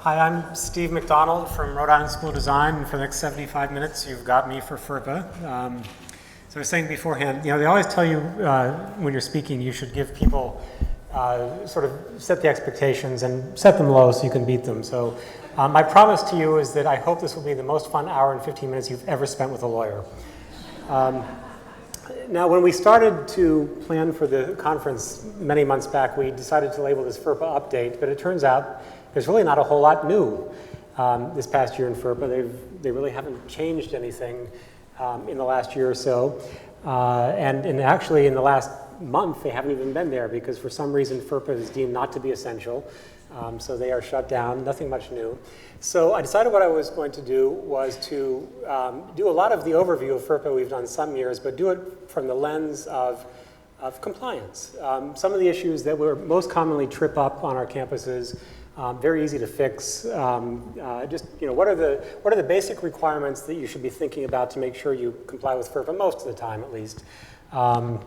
Hi, I'm Steve McDonald from Rhode Island School of Design, and for the next 75 minutes, you've got me for FERPA. So I was saying beforehand, they always tell you when you're speaking, you should give people sort of set the expectations and set them low so you can beat them. So my promise to you is that I hope this will be the most fun hour and 15 minutes you've ever spent with a lawyer. Now, when we started to plan for the conference many months back, we decided to label this FERPAUpdate, but it turns out there's really not a whole lot new this past year in FERPA. They really haven't changed anything in the last year or so. And actually, in the last month, they haven't even been there because for some reason, FERPA is deemed not to be essential. So they are shut down, nothing much new. So I decided what I was going to do was to do a lot of the overview of FERPA we've done some years, but do it from the lens of compliance. Some of the issues that were most commonly trip up on our campuses, very easy to fix. What are the basic requirements that you should be thinking about to make sure you comply with FERPA most of the time, at least, on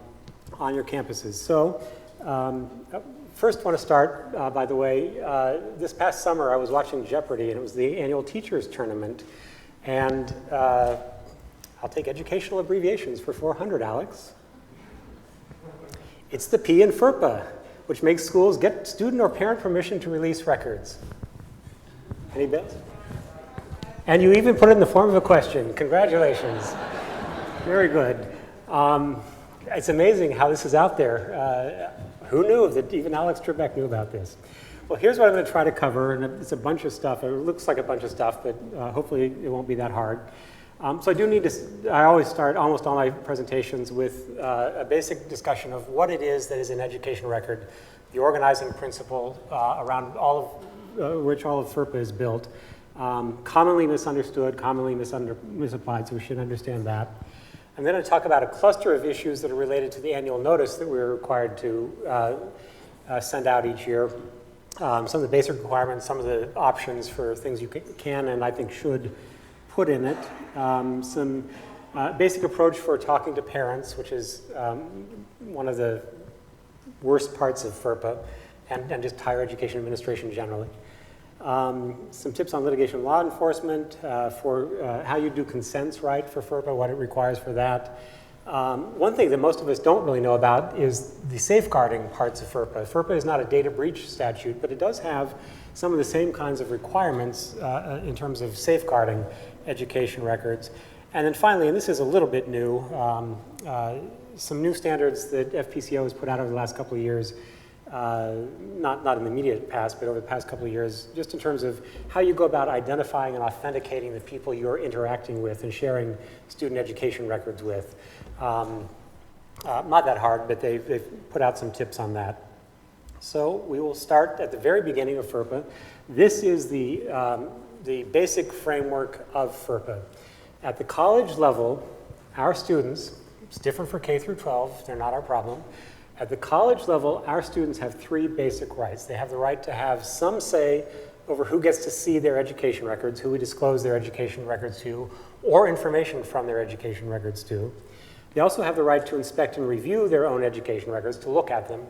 your campuses. So first, I want to start, by the way, this past summer I was watching Jeopardy, and it was the annual teachers tournament. And I'll take educational abbreviations for 400, Alex. It's the P in FERPA, which makes schools get student or parent permission to release records. Any bells? And you even put it in the form of a question. Congratulations. Very good. It's amazing how this is out there. Who knew that even Alex Trebek knew about this? Well, here's what I'm going to try to cover, and it's a bunch of stuff. It looks like a bunch of stuff, but hopefully it won't be that hard. So I do need to, I always start almost all my presentations with a basic discussion of what it is that is an education record, the organizing principle around all of which all of FERPA is built. Commonly misunderstood, commonly misapplied, so we should understand that. I'm going to talk about a cluster of issues that are related to the annual notice that we're required to send out each year. Some of the basic requirements, some of the options for things you can and I think should put in it. Some basic approach for talking to parents, which is one of the worst parts of FERPA, and just higher education administration generally. Some tips on litigation law enforcement for how you do consents right for FERPA, what it requires for that. One thing that most of us don't really know about is the safeguarding parts of FERPA. FERPA is not a data breach statute, but it does have some of the same kinds of requirements in terms of safeguarding education records. And then finally, and this is a little bit new, some new standards that FPCO has put out over the last couple of years, not in the immediate past, but over the past couple of years, just in terms of how you go about identifying and authenticating the people you're interacting with and sharing student education records with. Not that hard, but they've put out some tips on that. So we will start at the very beginning of FERPA. This is the basic framework of FERPA. At the college level, our students, it's different for K through 12, they're not our problem. At the college level, our students have three basic rights. They have the right to have some say over who gets to see their education records, who we disclose their education records to, or information from their education records to. They also have the right to inspect and review their own education records, to look at them,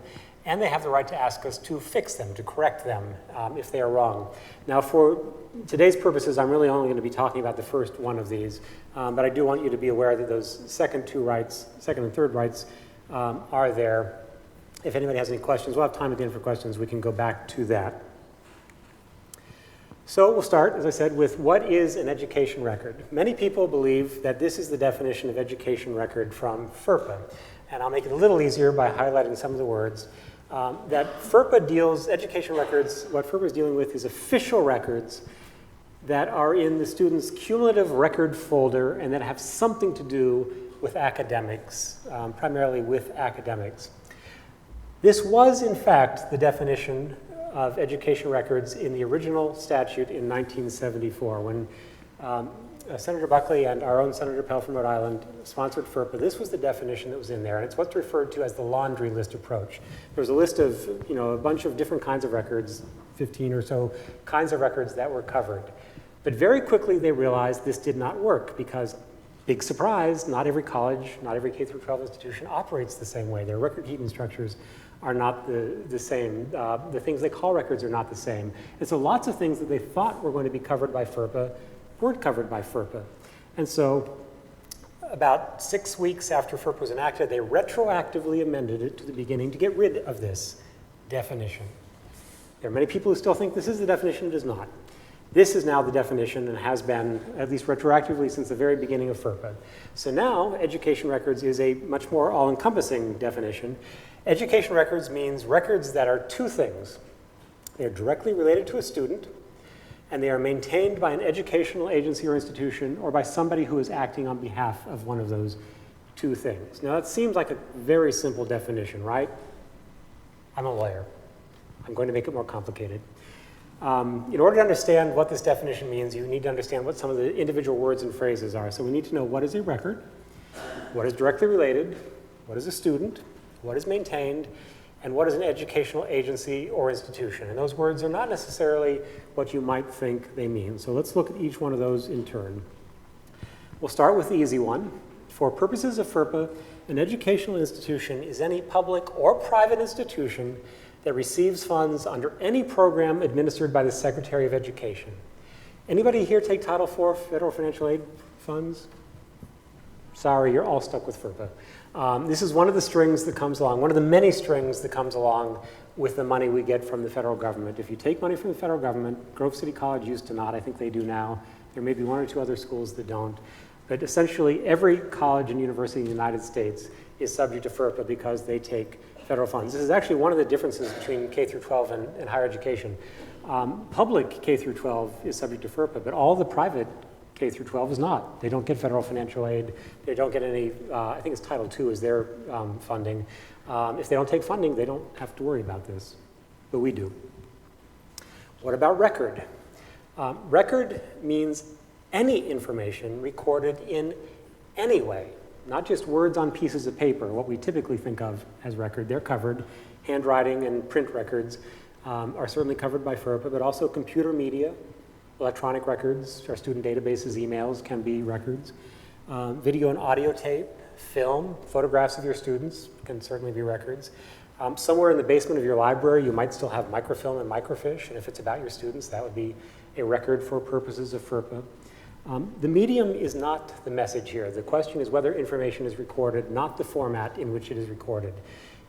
and they have the right to ask us to fix them, to correct them if they are wrong. Now, for today's purposes, I'm really only going to be talking about the first one of these, but I do want you to be aware that those second and third rights are there. If anybody has any questions, we'll have time at the end for questions. We can go back to that. So we'll start, as I said, with what is an education record. Many people believe that this is the definition of education record from FERPA. And I'll make it a little easier by highlighting some of the words. That FERPA deals, education records, what FERPA is dealing with is official records that are in the student's cumulative record folder and that have something to do with academics, primarily with academics. This was, in fact, the definition of education records in the original statute in 1974 when Senator Buckley and our own Senator Pell from Rhode Island sponsored FERPA. This was the definition that was in there, and it's what's referred to as the laundry list approach. There was a list of, a bunch of different kinds of records, 15 or so kinds of records that were covered. But very quickly they realized this did not work because Big surprise, not every college, not every K through 12 institution operates the same way. Their record-keeping structures are not the same. The things they call records are not the same. And so lots of things that they thought were going to be covered by FERPA weren't covered by FERPA. And so about 6 weeks after FERPA was enacted, they retroactively amended it to the beginning to get rid of this definition. There are many people who still think this is the definition. It is not. This is now the definition and has been, at least retroactively, since the very beginning of FERPA. So now, education records is a much more all-encompassing definition. Education records means records that are two things. They are directly related to a student, and they are maintained by an educational agency or institution or by somebody who is acting on behalf of one of those two things. Now, that seems like a very simple definition, right? I'm a lawyer. I'm going to make it more complicated. In order to understand what this definition means, you need to understand what some of the individual words and phrases are. So we need to know what is a record, what is directly related, what is a student, what is maintained, and what is an educational agency or institution. And those words are not necessarily what you might think they mean. So let's look at each one of those in turn. We'll start with the easy one. For purposes of FERPA, an educational institution is any public or private institution that receives funds under any program administered by the Secretary of Education. Anybody here take Title IV federal financial aid funds? Sorry, you're all stuck with FERPA. This is one of the strings that comes along, one of the many strings that comes along with the money we get from the federal government. If you take money from the federal government, Grove City College used to not, I think they do now. There may be one or two other schools that don't. But essentially, every college and university in the United States is subject to FERPA because they take federal funds. This is actually one of the differences between K through 12 and higher education. Public K through 12 is subject to FERPA, but all the private K through 12 is not. They don't get federal financial aid. They don't get any, I think it's Title II is their funding. If they don't take funding, they don't have to worry about this, but we do. What about record? Record means any information recorded in any way. Not just words on pieces of paper, what we typically think of as record. They're covered. Handwriting and print records are certainly covered by FERPA, but also computer media, electronic records, our student databases, emails can be records. Video and audio tape, film, photographs of your students can certainly be records. Somewhere in the basement of your library, you might still have microfilm and microfiche, and if it's about your students, that would be a record for purposes of FERPA. The medium is not the message here. The question is whether information is recorded, not the format in which it is recorded.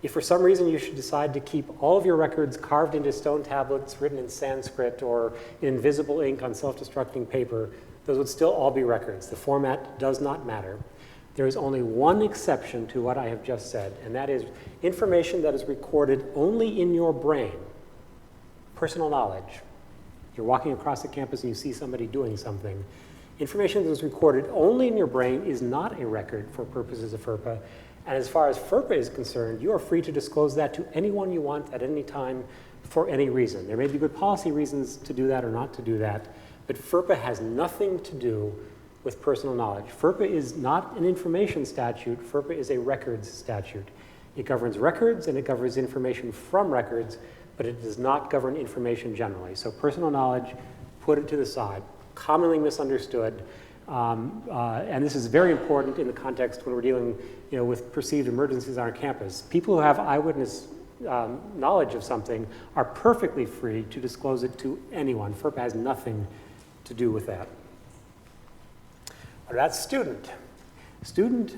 If for some reason you should decide to keep all of your records carved into stone tablets, written in Sanskrit, or in invisible ink on self-destructing paper, those would still all be records. The format does not matter. There is only one exception to what I have just said, and that is information that is recorded only in your brain, personal knowledge. You're walking across the campus and you see somebody doing something. Information that is recorded only in your brain is not a record for purposes of FERPA. And as far as FERPA is concerned, you are free to disclose that to anyone you want at any time for any reason. There may be good policy reasons to do that or not to do that, but FERPA has nothing to do with personal knowledge. FERPA is not an information statute. FERPA is a records statute. It governs records and it governs information from records, but it does not govern information generally. So personal knowledge, put it to the side. Commonly misunderstood, and this is very important in the context when we're dealing with perceived emergencies on our campus. People who have eyewitness knowledge of something are perfectly free to disclose it to anyone. FERPA has nothing to do with that. What about student? Student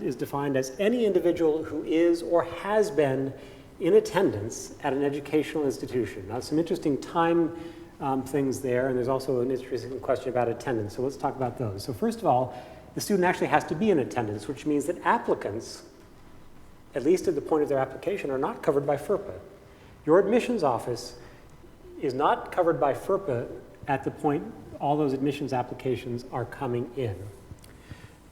is defined as any individual who is or has been in attendance at an educational institution. Now, some interesting time things there, and there's also an interesting question about attendance, so let's talk about those. So first of all, the student actually has to be in attendance, which means that applicants, at least at the point of their application, are not covered by FERPA. Your admissions office is not covered by FERPA at the point all those admissions applications are coming in.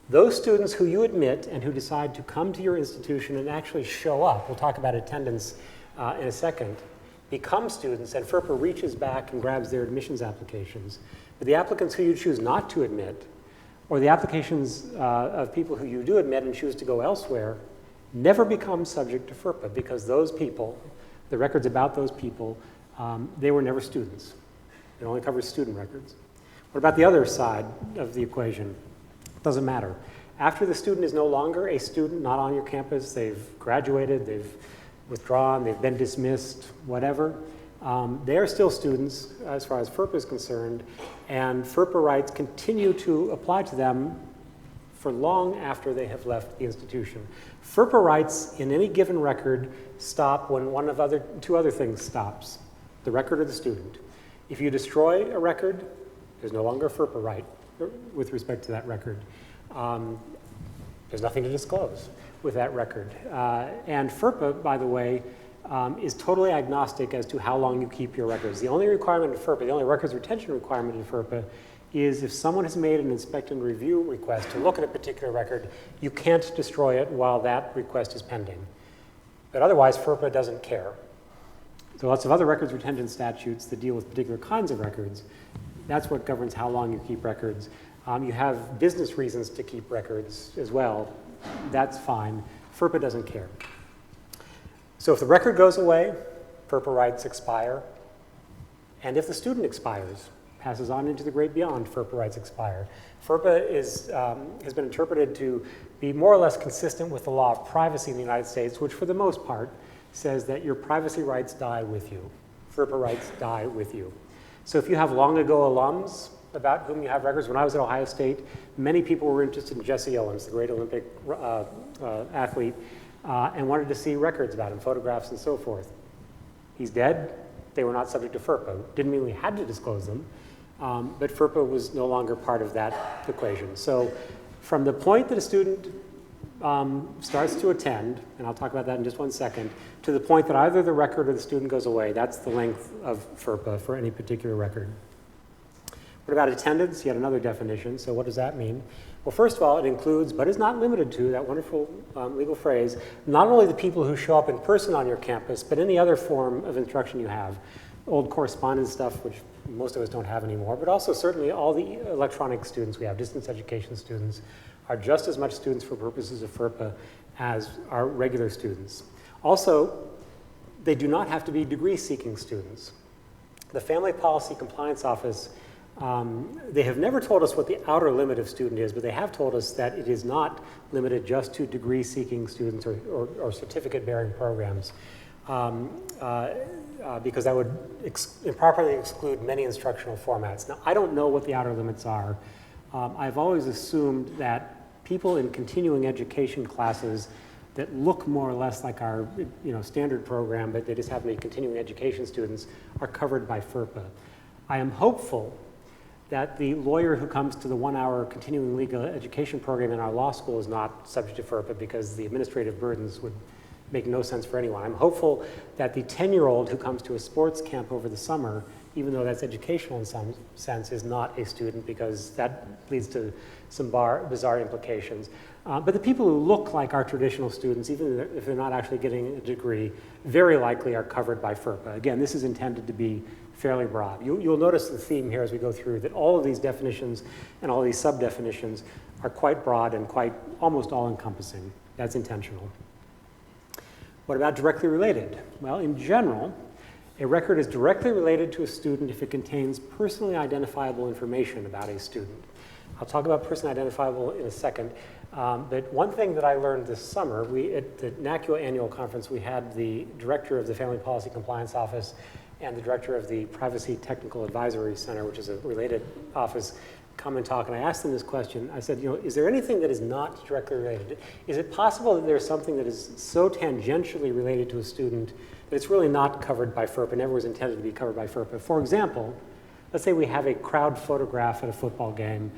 Those students who you admit and who decide to come to your institution and actually show up, we'll talk about attendance in a second, become students, and FERPA reaches back and grabs their admissions applications. But the applicants who you choose not to admit, or the applications of people who you do admit and choose to go elsewhere, never become subject to FERPA because those people, the records about those people, they were never students. It only covers student records. What about the other side of the equation? Doesn't matter. After the student is no longer a student, not on your campus, they've graduated, they've withdrawn, they've been dismissed, whatever, they are still students as far as FERPA is concerned, and FERPA rights continue to apply to them for long after they have left the institution. FERPA rights in any given record stop when two other things stops, the record or the student. If you destroy a record, there's no longer a FERPA right with respect to that record. There's nothing to disclose with that record. And FERPA, by the way, is totally agnostic as to how long you keep your records. The only requirement in FERPA, the only records retention requirement in FERPA is if someone has made an inspect and review request to look at a particular record, you can't destroy it while that request is pending. But otherwise, FERPA doesn't care. There are lots of other records retention statutes that deal with particular kinds of records. That's what governs how long you keep records. You have business reasons to keep records as well. That's fine. FERPA doesn't care. So if the record goes away, FERPA rights expire. And if the student expires, passes on into the great beyond, FERPA rights expire. FERPA has been interpreted to be more or less consistent with the law of privacy in the United States, which for the most part says that your privacy rights die with you. FERPA rights die with you. So if you have long ago alums about whom you have records, when I was at Ohio State, many people were interested in Jesse Owens, the great Olympic athlete, and wanted to see records about him, photographs and so forth. He's dead. They were not subject to FERPA. Didn't mean we had to disclose them, but FERPA was no longer part of that equation. So from the point that a student starts to attend, and I'll talk about that in just one second, to the point that either the record or the student goes away, that's the length of FERPA for any particular record. What about attendance? Yet another definition. So what does that mean? Well, first of all, it includes, but is not limited to, that wonderful legal phrase, not only the people who show up in person on your campus, but any other form of instruction you have. Old correspondence stuff, which most of us don't have anymore, but also certainly all the electronic students we have, distance education students, are just as much students for purposes of FERPA as our regular students. Also, they do not have to be degree-seeking students. The Family Policy Compliance Office, they have never told us what the outer limit of student is, but they have told us that it is not limited just to degree-seeking students or certificate-bearing programs, because that would improperly exclude many instructional formats. Now, I don't know what the outer limits are. I've always assumed that people in continuing education classes that look more or less like our standard program, but they just happen to be continuing education students, are covered by FERPA. I am hopeful that the lawyer who comes to the 1-hour continuing legal education program in our law school is not subject to FERPA, because the administrative burdens would make no sense for anyone. I'm hopeful that the 10-year-old who comes to a sports camp over the summer, even though that's educational in some sense, is not a student, because that leads to some bizarre implications. But the people who look like our traditional students, even if they're not actually getting a degree, very likely are covered by FERPA. Again, this is intended to be fairly broad. You'll notice the theme here as we go through, that all of these definitions and all of these sub-definitions are quite broad and quite almost all-encompassing. That's intentional. What about directly related? Well, in general, a record is directly related to a student if it contains personally identifiable information about a student. I'll talk about personally identifiable in a second, but one thing that I learned this summer, at the NACUA annual conference, we had the director of the Family Policy Compliance Office and the director of the Privacy Technical Advisory Center, which is a related office, come and talk, and I asked them this question. I said, is there anything that is not directly related? Is it possible that there's something that is so tangentially related to a student that it's really not covered by FERPA, never was intended to be covered by FERPA? For example, let's say we have a crowd photograph at a football game,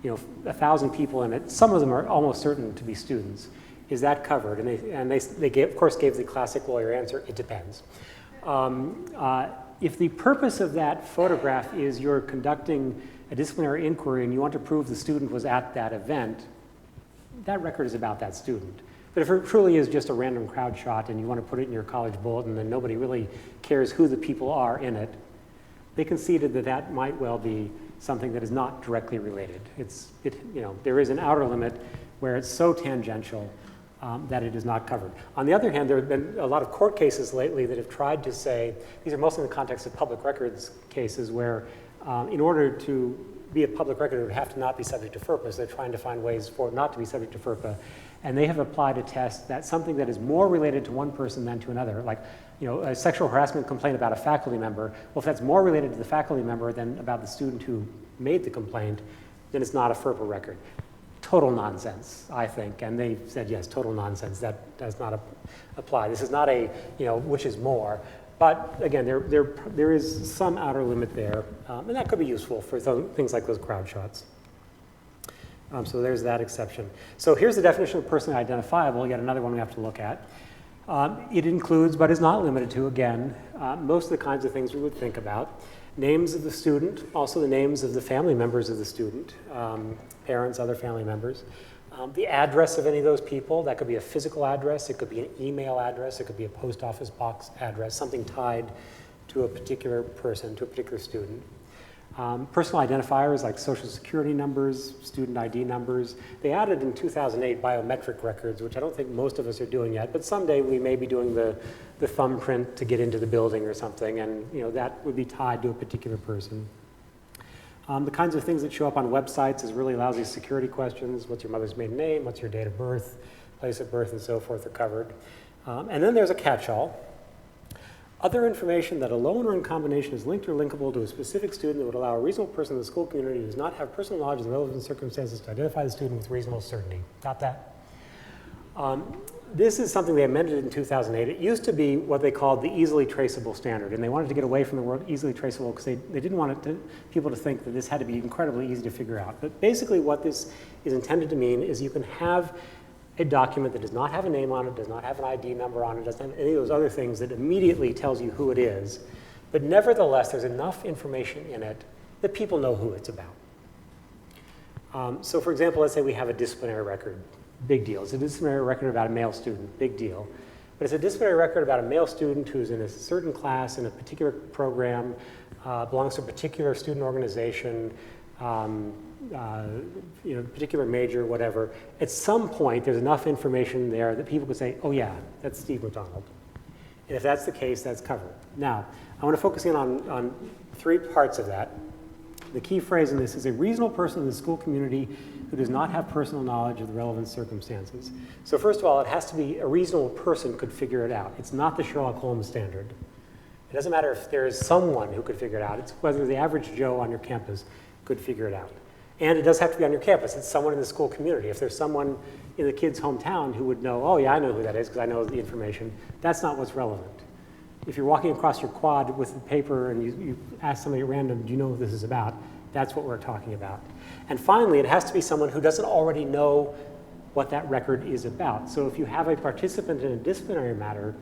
1,000 people in it. Some of them are almost certain to be students. Is that covered? And they of course gave the classic lawyer answer, it depends. If the purpose of that photograph is you're conducting a disciplinary inquiry and you want to prove the student was at that event, that record is about that student. But if it truly is just a random crowd shot and you want to put it in your college bulletin and nobody really cares who the people are in it, they conceded that that might well be something that is not directly related. There is an outer limit where it's so tangential that it is not covered. On the other hand, there have been a lot of court cases lately that have tried to say, these are mostly in the context of public records cases where in order to be a public record, it would have to not be subject to FERPA, so they're trying to find ways for it not to be subject to FERPA. And they have applied a test that's something that is more related to one person than to another. Like, a sexual harassment complaint about a faculty member. Well, if that's more related to the faculty member than about the student who made the complaint, then it's not a FERPA record. Total nonsense, I think. And they said, yes, total nonsense. That does not apply. This is not a, which is more. But again, there is some outer limit there, and that could be useful for things like those crowd shots. So there's that exception. So here's the definition of personally identifiable, yet another one we have to look at. It includes, but is not limited to, again, most of the kinds of things we would think about. Names of the student, also the names of the family members of the student, parents, other family members. The address of any of those people, that could be a physical address, it could be an email address, it could be a post office box address, something tied to a particular person, to a particular student. Personal identifiers like social security numbers, student ID numbers. They added in 2008 biometric records, which I don't think most of us are doing yet, but someday we may be doing the thumbprint to get into the building or something, and that would be tied to a particular person. The kinds of things that show up on websites is really lousy security questions. What's your mother's maiden name? What's your date of birth? Place of birth and so forth are covered. And then there's a catch-all. Other information that alone or in combination is linked or linkable to a specific student that would allow a reasonable person in the school community who does not have personal knowledge of the relevant circumstances to identify the student with reasonable certainty. Got that? This is something they amended in 2008. It used to be what they called the easily traceable standard, and they wanted to get away from the word easily traceable because they didn't want people to think that this had to be incredibly easy to figure out. But basically what this is intended to mean is you can have a document that does not have a name on it, does not have an ID number on it, doesn't have any of those other things that immediately tells you who it is, but nevertheless there's enough information in it that people know who it's about. So for example, let's say we have a disciplinary record. Big deal. It's a disciplinary record about a male student. Big deal. But it's a disciplinary record about a male student who's in a certain class, in a particular program, belongs to a particular student organization, particular major, whatever. At some point, there's enough information there that people could say, oh yeah, that's Steve McDonald. And if that's the case, that's covered. Now, I want to focus in on three parts of that. The key phrase in this is a reasonable person in the school community who does not have personal knowledge of the relevant circumstances. So first of all, it has to be a reasonable person could figure it out. It's not the Sherlock Holmes standard. It doesn't matter if there is someone who could figure it out. It's whether the average Joe on your campus could figure it out. And it does have to be on your campus. It's someone in the school community. If there's someone in the kid's hometown who would know, oh yeah, I know who that is because I know the information, that's not what's relevant. If you're walking across your quad with the paper and you ask somebody at random, do you know what this is about? That's what we're talking about. And finally, it has to be someone who doesn't already know what that record is about. So if you have a participant in a disciplinary matter,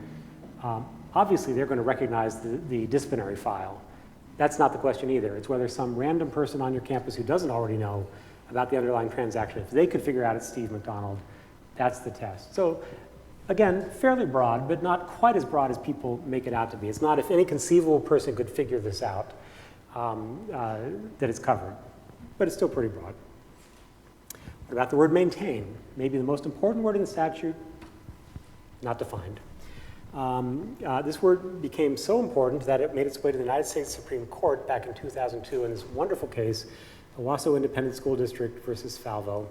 obviously they're going to recognize the disciplinary file. That's not the question either. It's whether some random person on your campus who doesn't already know about the underlying transaction, if they could figure out it's Steve McDonald, that's the test. So again, fairly broad, but not quite as broad as people make it out to be. It's not if any conceivable person could figure this out that it's covered, but it's still pretty broad. What about the word maintain? Maybe the most important word in the statute, not defined. This word became so important that it made its way to the United States Supreme Court back in 2002 in this wonderful case, the Owasso Independent School District versus Falvo.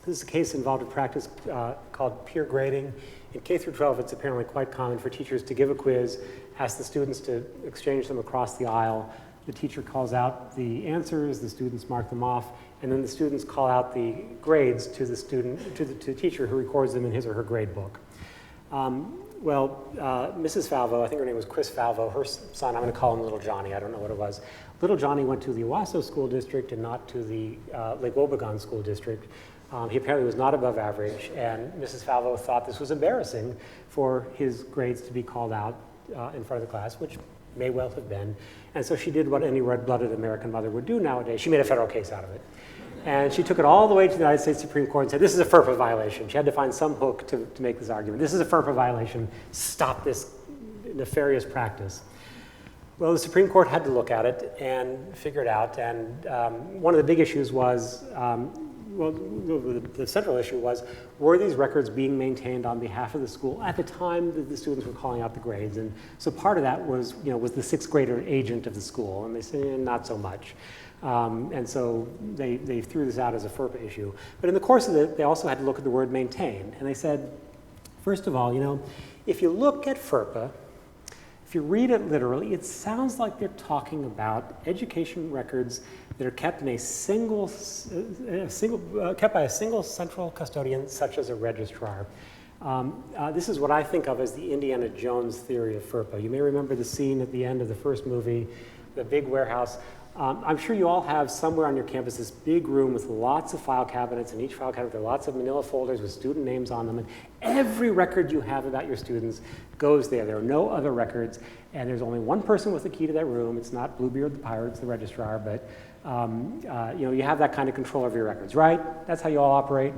This is a case involved a practice called peer grading. In K through 12, it's apparently quite common for teachers to give a quiz, ask the students to exchange them across the aisle. The teacher calls out the answers, the students mark them off, and then the students call out the grades to the student, to the teacher who records them in his or her grade book. Mrs. Falvo, I think her name was Chris Falvo, her son, I'm going to call him Little Johnny, I don't know what it was. Little Johnny went to the Owasso School District and not to the Lake Wobegon School District. He apparently was not above average, and Mrs. Falvo thought this was embarrassing for his grades to be called out in front of the class, which may well have been. And so she did what any red-blooded American mother would do nowadays. She made a federal case out of it. And she took it all the way to the United States Supreme Court and said, this is a FERPA violation. She had to find some hook to make this argument. This is a FERPA violation. Stop this nefarious practice. Well, the Supreme Court had to look at it and figure it out. And one of the big issues was well, the central issue was, were these records being maintained on behalf of the school at the time that the students were calling out the grades? And so part of that was, was the sixth grader agent of the school? And they said, not so much. And so they threw this out as a FERPA issue. But in the course of it, they also had to look at the word maintain. And they said, first of all, if you look at FERPA, if you read it literally, it sounds like they're talking about education records that are kept in kept by a single central custodian, such as a registrar. This is what I think of as the Indiana Jones theory of FERPA. You may remember the scene at the end of the first movie, the big warehouse. I'm sure you all have somewhere on your campus this big room with lots of file cabinets, and each file cabinet there are lots of manila folders with student names on them, and every record you have about your students goes there. There are no other records, and there's only one person with the key to that room. It's not Bluebeard the pirate, it's the registrar, but you have that kind of control over your records, right? That's how you all operate.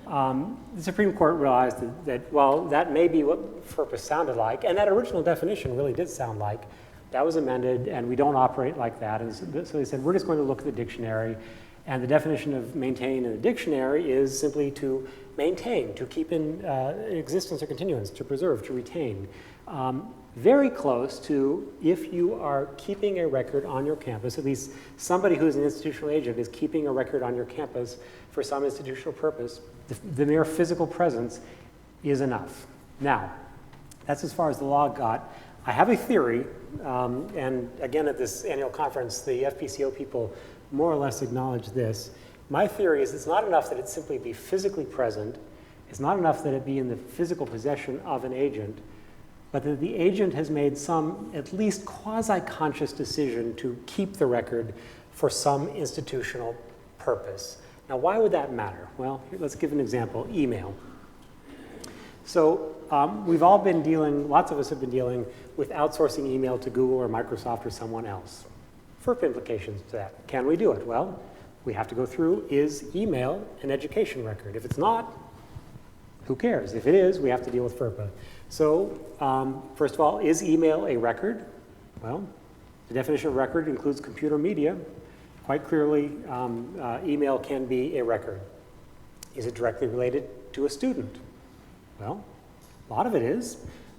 The Supreme Court realized that, well, that may be what FERPA sounded like, and that original definition really did sound like. That was amended, and we don't operate like that. And so they said, we're just going to look at the dictionary, and the definition of maintain in the dictionary is simply to maintain, to keep in existence or continuance, to preserve, to retain. Very close to if you are keeping a record on your campus, at least somebody who's an institutional agent is keeping a record on your campus for some institutional purpose, the mere physical presence is enough. Now, that's as far as the law got. I have a theory, and again at this annual conference, the FPCO people more or less acknowledge this. My theory is it's not enough that it simply be physically present. It's not enough that it be in the physical possession of an agent, but that the agent has made some at least quasi-conscious decision to keep the record for some institutional purpose. Now, why would that matter? Well, let's give an example, email. So we've all been dealing, lots of us have been dealing with outsourcing email to Google or Microsoft or someone else. FERPA implications to that. Can we do it? Well, we have to go through, is email an education record? If it's not, who cares? If it is, we have to deal with FERPA. So first of all, is email a record? Well, the definition of record includes computer media. Quite clearly, email can be a record. Is it directly related to a student? Well, a lot of it is.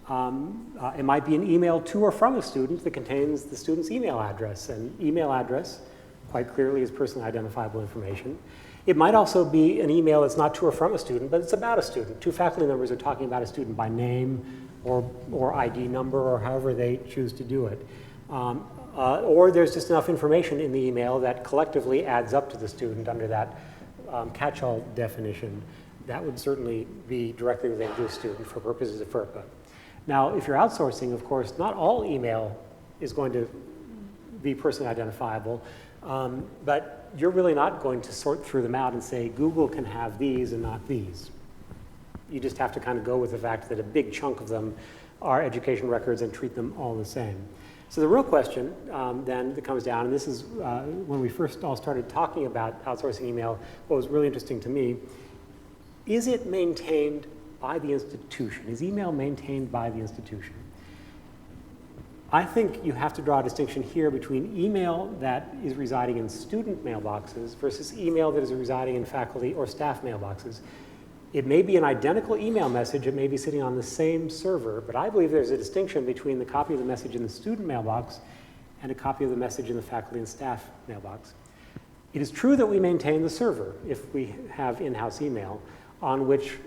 It might be an email to or from a student that contains the student's email address. And email address, quite clearly, is personally identifiable information. It might also be an email that's not to or from a student, but it's about a student. Two faculty members are talking about a student by name or ID number or however they choose to do it. Or there's just enough information in the email that collectively adds up to the student under that catch-all definition. That would certainly be directly related to a student for purposes of FERPA. Now, if you're outsourcing, of course, not all email is going to be personally identifiable, but you're really not going to sort through them out and say, Google can have these and not these. You just have to kind of go with the fact that a big chunk of them are education records and treat them all the same. So the real question then that comes down, and this is when we first all started talking about outsourcing email, what was really interesting to me, is it maintained by the institution? Is email maintained by the institution? I think you have to draw a distinction here between email that is residing in student mailboxes versus email that is residing in faculty or staff mailboxes. It may be an identical email message, it may be sitting on the same server, but I believe there's a distinction between the copy of the message in the student mailbox and a copy of the message in the faculty and staff mailbox. It is true that we maintain the server if we have in-house email on which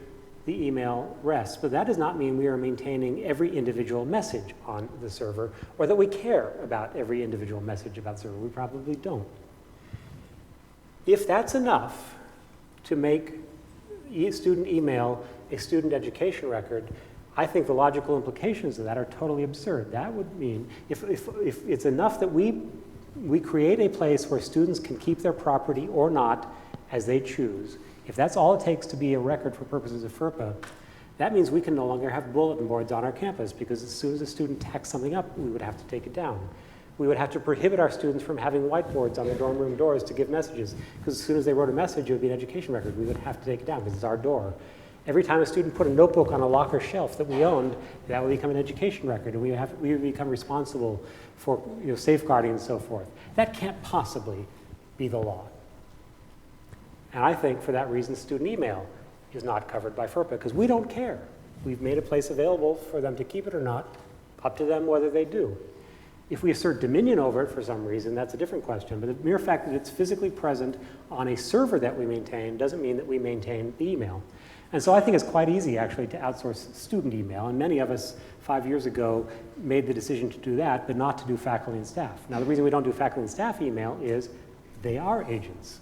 the email rests, but that does not mean we are maintaining every individual message on the server or that we care about every individual message about the server. We probably don't. If that's enough to make student email a student education record, I think the logical implications of that are totally absurd. That would mean if it's enough that we create a place where students can keep their property or not as they choose, if that's all it takes to be a record for purposes of FERPA, that means we can no longer have bulletin boards on our campus because as soon as a student tacks something up, we would have to take it down. We would have to prohibit our students from having whiteboards on their dorm room doors to give messages because as soon as they wrote a message, it would be an education record. We would have to take it down because it's our door. Every time a student put a notebook on a locker shelf that we owned, that would become an education record, and we would become responsible for safeguarding and so forth. That can't possibly be the law. And I think for that reason, student email is not covered by FERPA, because we don't care. We've made a place available for them to keep it or not, up to them whether they do. If we assert dominion over it for some reason, that's a different question. But the mere fact that it's physically present on a server that we maintain doesn't mean that we maintain the email. And so I think it's quite easy, actually, to outsource student email. And many of us 5 years ago made the decision to do that, but not to do faculty and staff. Now, the reason we don't do faculty and staff email is they are agents.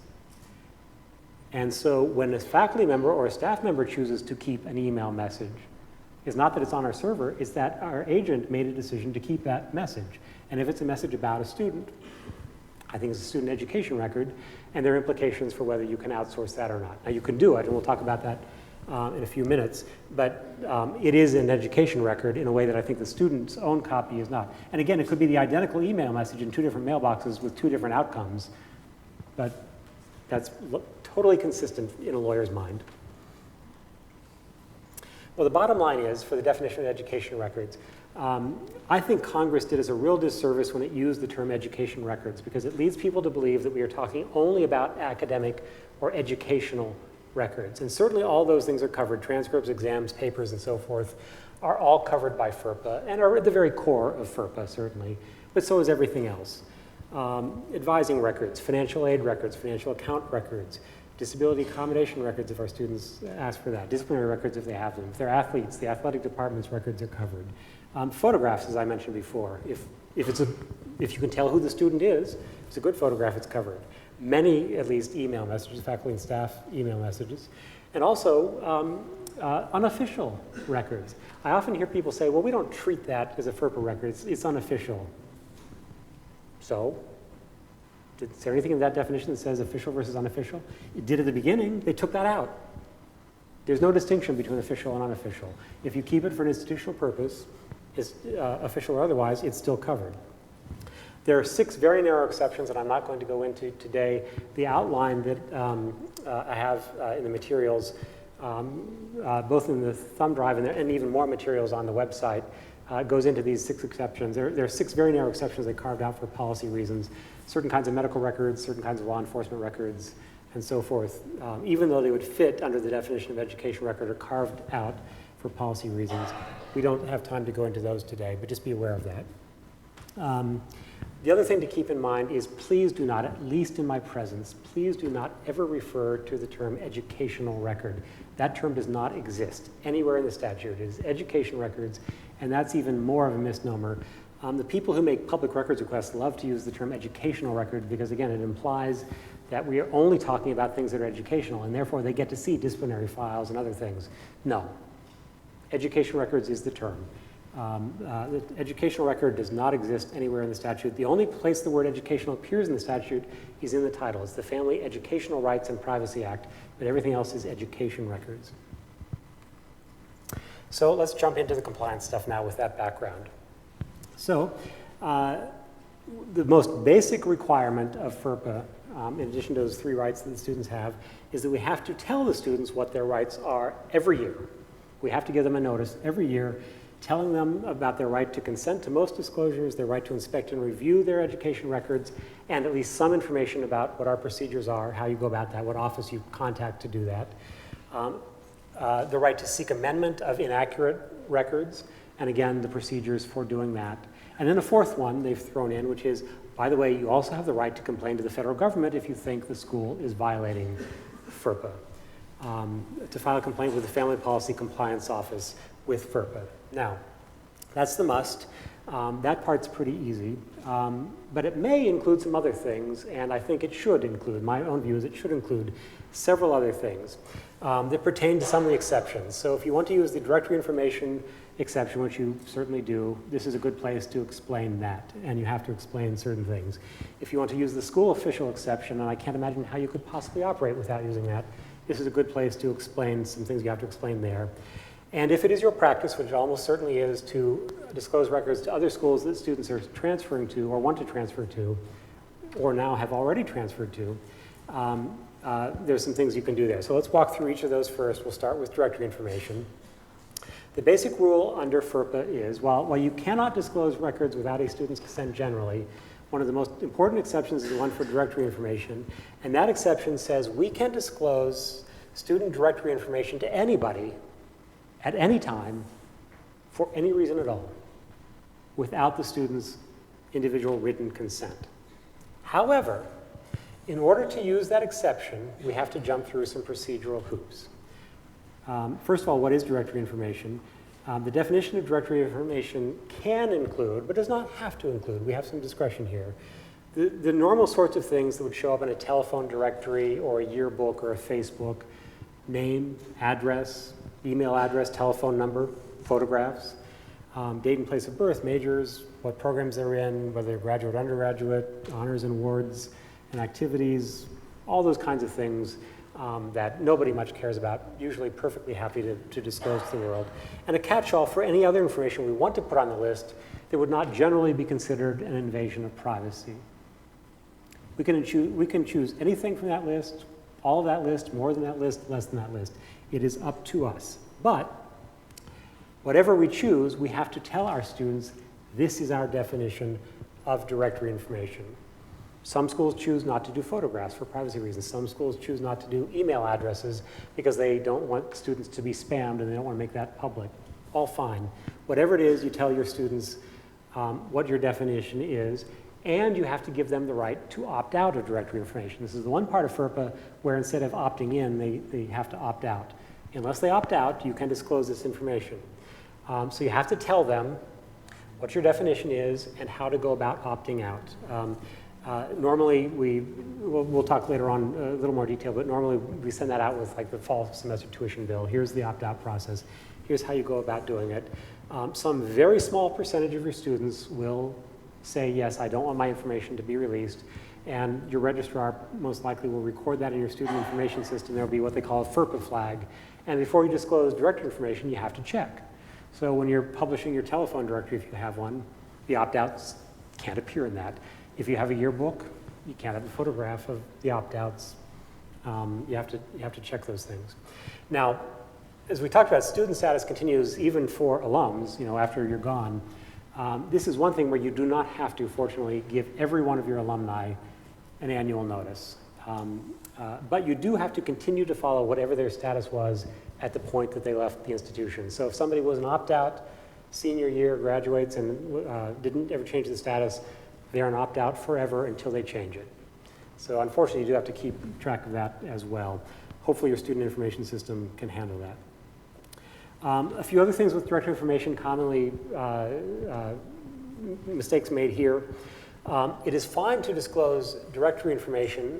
And so when a faculty member or a staff member chooses to keep an email message, it's not that it's on our server, it's that our agent made a decision to keep that message. And if it's a message about a student, I think it's a student education record, and there are implications for whether you can outsource that or not. Now, you can do it, and we'll talk about that in a few minutes, but it is an education record in a way that I think the student's own copy is not. And again, it could be the identical email message in 2 different mailboxes with 2 different outcomes, but that's totally consistent in a lawyer's mind. Well, the bottom line is, for the definition of education records, I think Congress did us a real disservice when it used the term education records, because it leads people to believe that we are talking only about academic or educational records. And certainly all those things are covered. Transcripts, exams, papers, and so forth are all covered by FERPA and are at the very core of FERPA, certainly, but so is everything else. Advising records, financial aid records, financial account records, disability accommodation records if our students ask for that, disciplinary records if they have them. If they're athletes, the athletic department's records are covered. Photographs, as I mentioned before. If you can tell who the student is, it's a good photograph, it's covered. Many, at least, email messages, faculty and staff email messages. And also, unofficial records. I often hear people say, well, we don't treat that as a FERPA record, it's unofficial. So, is there anything in that definition that says official versus unofficial? It did at the beginning, they took that out. There's no distinction between official and unofficial. If you keep it for an institutional purpose, official or otherwise, it's still covered. There are 6 very narrow exceptions that I'm not going to go into today. The outline that I have in the materials, both in the thumb drive and even more materials on the website, goes into these 6 exceptions. There are 6 very narrow exceptions they carved out for policy reasons. Certain kinds of medical records, certain kinds of law enforcement records, and so forth. Even though they would fit under the definition of education record, are carved out for policy reasons. We don't have time to go into those today, but just be aware of that. The other thing to keep in mind is please do not, at least in my presence, please do not ever refer to the term educational record. That term does not exist anywhere in the statute. It is education records, and that's even more of a misnomer. The people who make public records requests love to use the term educational record because, again, it implies that we are only talking about things that are educational, and therefore they get to see disciplinary files and other things. No. Education records is the term. The educational record does not exist anywhere in the statute. The only place the word educational appears in the statute is in the title. It's the Family Educational Rights and Privacy Act, but everything else is education records. So let's jump into the compliance stuff now with that background. So the most basic requirement of FERPA, in addition to those 3 rights that the students have, is that we have to tell the students what their rights are every year. We have to give them a notice every year telling them about their right to consent to most disclosures, their right to inspect and review their education records, and at least some information about what our procedures are, how you go about that, what office you contact to do that. The right to seek amendment of inaccurate records, and again, the procedures for doing that. And then the 4th one they've thrown in, which is, by the way, you also have the right to complain to the federal government if you think the school is violating FERPA. To file a complaint with the Family Policy Compliance Office with FERPA. Now, that's the must. That part's pretty easy, but it may include some other things, and I think it should include, my own view is it should include several other things that pertain to some of the exceptions. So if you want to use the directory information exception, which you certainly do, this is a good place to explain that, and you have to explain certain things. If you want to use the school official exception, and I can't imagine how you could possibly operate without using that, this is a good place to explain some things you have to explain there. And if it is your practice, which it almost certainly is, to disclose records to other schools that students are transferring to or want to transfer to, or now have already transferred to, there's some things you can do there. So let's walk through each of those first. We'll start with directory information. The basic rule under FERPA is, while you cannot disclose records without a student's consent generally, One of the most important exceptions is the one for directory information, and that exception says we can disclose student directory information to anybody at any time for any reason at all without the student's individual written consent. However, in order to use that exception, we have to jump through some procedural hoops. First of all, what is directory information? The definition of directory information can include, but does not have to include, we have some discretion here, the normal sorts of things that would show up in a telephone directory or a yearbook or a Facebook: name, address, email address, telephone number, photographs, date and place of birth, majors, what programs they're in, whether they're graduate, undergraduate, honors and awards, and activities, all those kinds of things that nobody much cares about, usually perfectly happy to disclose to the world. And a catch-all for any other information we want to put on the list that would not generally be considered an invasion of privacy. We can choose anything from that list, all of that list, more than that list, less than that list. It is up to us. But whatever we choose, we have to tell our students, this is our definition of directory information. Some schools choose not to do photographs for privacy reasons. Some schools choose not to do email addresses because they don't want students to be spammed and they don't want to make that public. All fine. Whatever it is, you tell your students what your definition is, and you have to give them the right to opt out of directory information. This is the one part of FERPA where instead of opting in, they have to opt out. Unless they opt out, you can disclose this information. So you have to tell them what your definition is and how to go about opting out. Normally, we'll talk later on a little more detail, but normally we send that out with like the fall semester tuition bill. Here's the opt-out process. Here's how you go about doing it. Some very small percentage of your students will say, yes, I don't want my information to be released, and your registrar most likely will record that in your student information system. There'll be what they call a FERPA flag, and before you disclose directory information, you have to check. So when you're publishing your telephone directory, if you have one, the opt-outs can't appear in that. If you have a yearbook, you can't have a photograph of the opt-outs. You have to check those things. Now, as we talked about, student status continues even for alums, after you're gone. This is one thing where you do not have to, fortunately, give every one of your alumni an annual notice. But you do have to continue to follow whatever their status was at the point that they left the institution. So if somebody was an opt-out senior year, graduates, and didn't ever change the status, they're an opt-out forever until they change it. So unfortunately, you do have to keep track of that as well. Hopefully your student information system can handle that. A few other things with directory information, commonly mistakes made here. It is fine to disclose directory information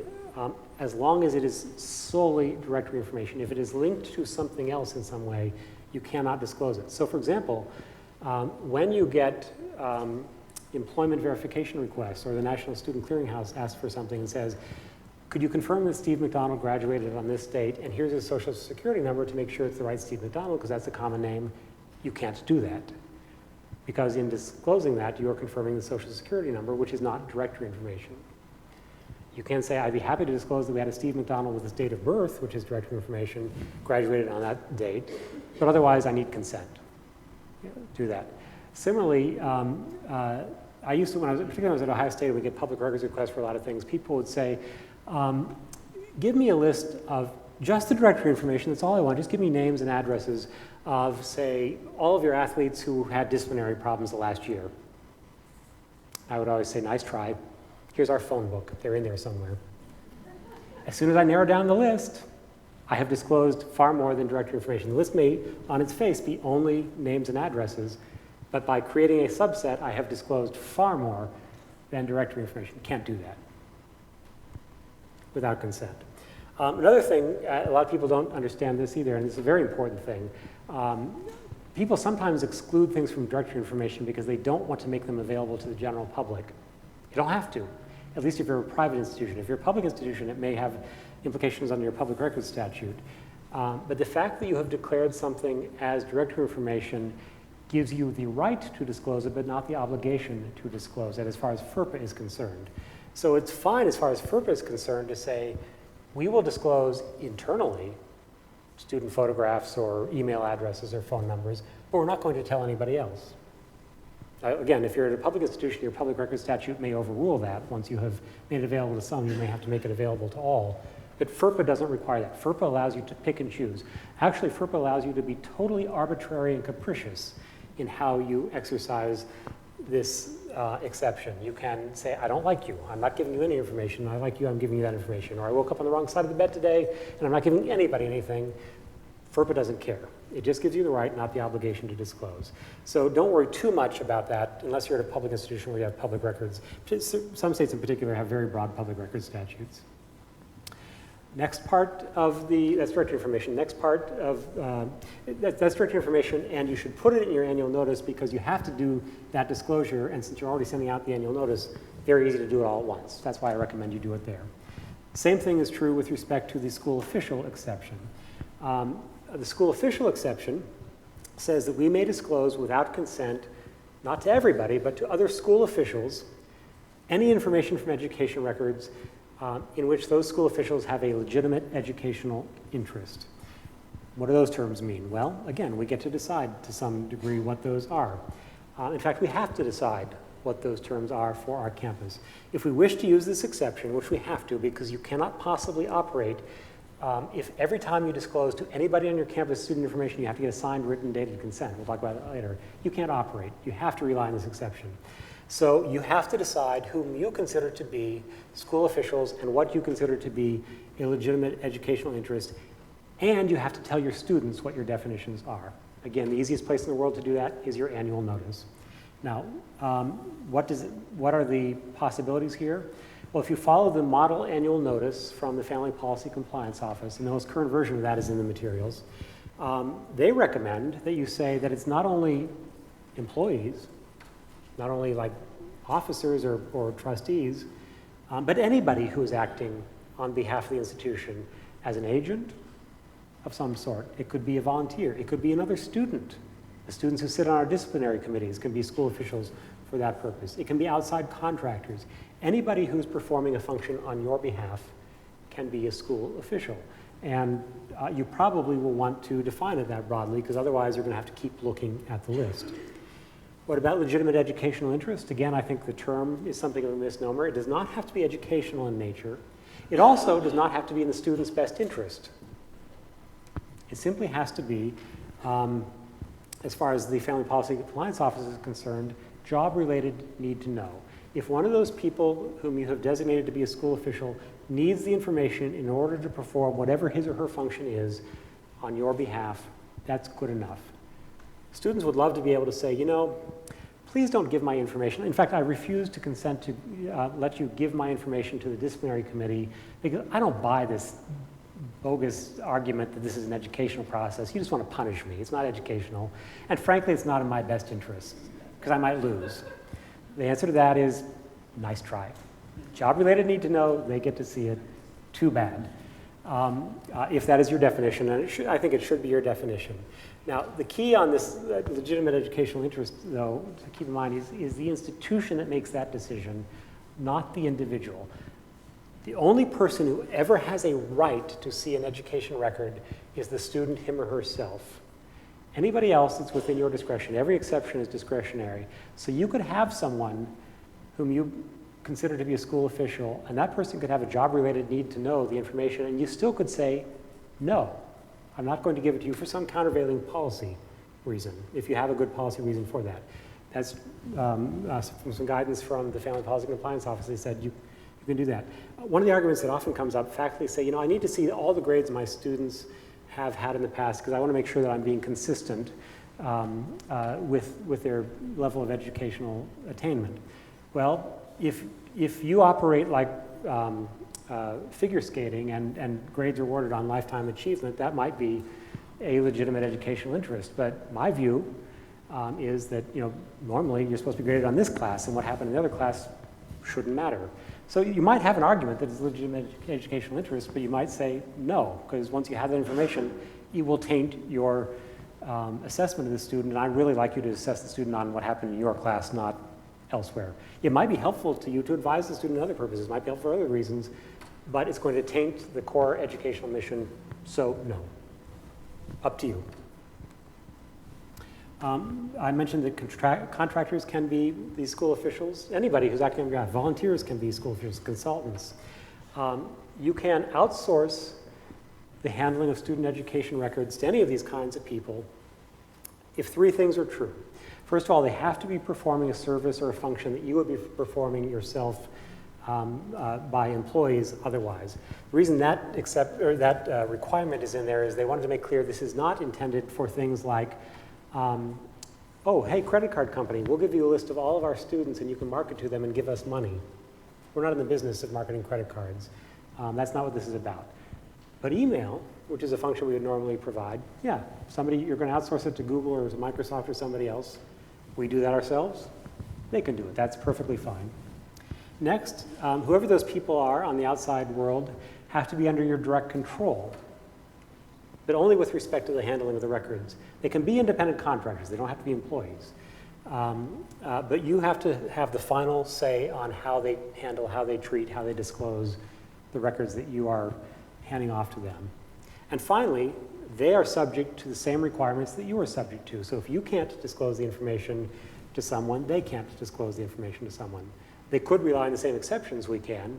as long as it is solely directory information. If it is linked to something else in some way, you cannot disclose it. So for example, when you get employment verification requests, or the National Student Clearinghouse asks for something and says, could you confirm that Steve McDonald graduated on this date, and here's his social security number to make sure it's the right Steve McDonald, because that's a common name, you can't do that. Because in disclosing that, you are confirming the social security number, which is not directory information. You can say, I'd be happy to disclose that we had a Steve McDonald with his date of birth, which is directory information, graduated on that date, but otherwise I need consent. Do that. Similarly, I used to, particularly when I was at Ohio State, we get public records requests for a lot of things. People would say, give me a list of just the directory information, that's all I want. Just give me names and addresses of, say, all of your athletes who had disciplinary problems the last year. I would always say, nice try. Here's our phone book. They're in there somewhere. As soon as I narrow down the list, I have disclosed far more than directory information. The list may, on its face, be only names and addresses, but by creating a subset, I have disclosed far more than directory information. Can't do that without consent. Another thing, a lot of people don't understand this either, and it's a very important thing. People sometimes exclude things from directory information because they don't want to make them available to the general public. You don't have to, at least if you're a private institution. If you're a public institution, it may have implications under your public records statute. But the fact that you have declared something as directory information gives you the right to disclose it, but not the obligation to disclose it as far as FERPA is concerned. So it's fine as far as FERPA is concerned to say, we will disclose internally student photographs or email addresses or phone numbers, but we're not going to tell anybody else. Again, if you're at a public institution, your public record statute may overrule that. Once you have made it available to some, you may have to make it available to all. But FERPA doesn't require that. FERPA allows you to pick and choose. Actually, FERPA allows you to be totally arbitrary and capricious in how you exercise this exception. You can say, I don't like you. I'm not giving you any information. I like you. I'm giving you that information. Or I woke up on the wrong side of the bed today, and I'm not giving anybody anything. FERPA doesn't care. It just gives you the right, not the obligation to disclose. So don't worry too much about that unless you're at a public institution where you have public records. Some states in particular have very broad public record statutes. Next part of that's directory information. Next part of, that's directory information, and you should put it in your annual notice because you have to do that disclosure, and since you're already sending out the annual notice, very easy to do it all at once. That's why I recommend you do it there. Same thing is true with respect to the school official exception. The school official exception says that we may disclose without consent, not to everybody, but to other school officials, any information from education records in which those school officials have a legitimate educational interest. What do those terms mean? Well, again, we get to decide to some degree what those are. In fact, we have to decide what those terms are for our campus. If we wish to use this exception, which we have to because you cannot possibly operate if every time you disclose to anybody on your campus student information, you have to get a signed, written, dated consent. We'll talk about it later. You can't operate. You have to rely on this exception. So you have to decide whom you consider to be school officials and what you consider to be a legitimate educational interest, and you have to tell your students what your definitions are. Again, the easiest place in the world to do that is your annual notice. Now, what are the possibilities here? Well, if you follow the model annual notice from the Family Policy Compliance Office, and the most current version of that is in the materials, they recommend that you say that it's not only employees, not only like officers or trustees, but anybody who is acting on behalf of the institution as an agent of some sort. It could be a volunteer. It could be another student. The students who sit on our disciplinary committees can be school officials for that purpose. It can be outside contractors. Anybody who's performing a function on your behalf can be a school official. And you probably will want to define it that broadly because otherwise you're going to have to keep looking at the list. What about legitimate educational interest? Again, I think the term is something of a misnomer. It does not have to be educational in nature. It also does not have to be in the student's best interest. It simply has to be, as far as the Family Policy Compliance Office is concerned, job-related need to know. If one of those people whom you have designated to be a school official needs the information in order to perform whatever his or her function is on your behalf, that's good enough. Students would love to be able to say, you know, please don't give my information. In fact, I refuse to consent to let you give my information to the disciplinary committee because I don't buy this bogus argument that this is an educational process. You just want to punish me. It's not educational. And frankly, it's not in my best interest because I might lose. The answer to that is, nice try. Job-related need to know, they get to see it. Too bad. If that is your definition, and I think it should be your definition. Now, the key on this legitimate educational interest, though, to keep in mind, is the institution that makes that decision, not the individual. The only person who ever has a right to see an education record is the student, him or herself. Anybody else, it's within your discretion. Every exception is discretionary. So you could have someone whom you consider to be a school official, and that person could have a job-related need to know the information, and you still could say, no, I'm not going to give it to you for some countervailing policy reason, if you have a good policy reason for that. That's from some guidance from the Family Policy Compliance Office. They said you can do that. One of the arguments that often comes up, faculty say, you know, I need to see all the grades my students have had in the past because I want to make sure that I'm being consistent with their level of educational attainment. Well, if you operate like figure skating and grades are awarded on lifetime achievement, that might be a legitimate educational interest. But my view is that, you know, normally you're supposed to be graded on this class, and what happened in the other class shouldn't matter. So you might have an argument that it's legitimate educational interest, but you might say no, because once you have that information, it will taint your assessment of the student, and I'd really like you to assess the student on what happened in your class, not elsewhere. It might be helpful to you to advise the student in other purposes, it might be helpful for other reasons, but it's going to taint the core educational mission, so no. Up to you. I mentioned that contractors can be these school officials. Anybody who's acting on behalf, volunteers can be school officials, consultants. You can outsource the handling of student education records to any of these kinds of people if three things are true. First of all, they have to be performing a service or a function that you would be performing yourself by employees otherwise. The reason that requirement is in there is they wanted to make clear this is not intended for things like, oh, hey, credit card company, we'll give you a list of all of our students and you can market to them and give us money. We're not in the business of marketing credit cards. That's not what this is about. But email, which is a function we would normally provide, yeah, you're going to outsource it to Google or to Microsoft or somebody else. We do that ourselves. They can do it. That's perfectly fine. Next, whoever those people are on the outside world have to be under your direct control, but only with respect to the handling of the records. They can be independent contractors. They don't have to be employees. But you have to have the final say on how they handle, how they treat, how they disclose the records that you are handing off to them. And finally, they are subject to the same requirements that you are subject to. So if you can't disclose the information to someone, they can't disclose the information to someone. They could rely on the same exceptions we can.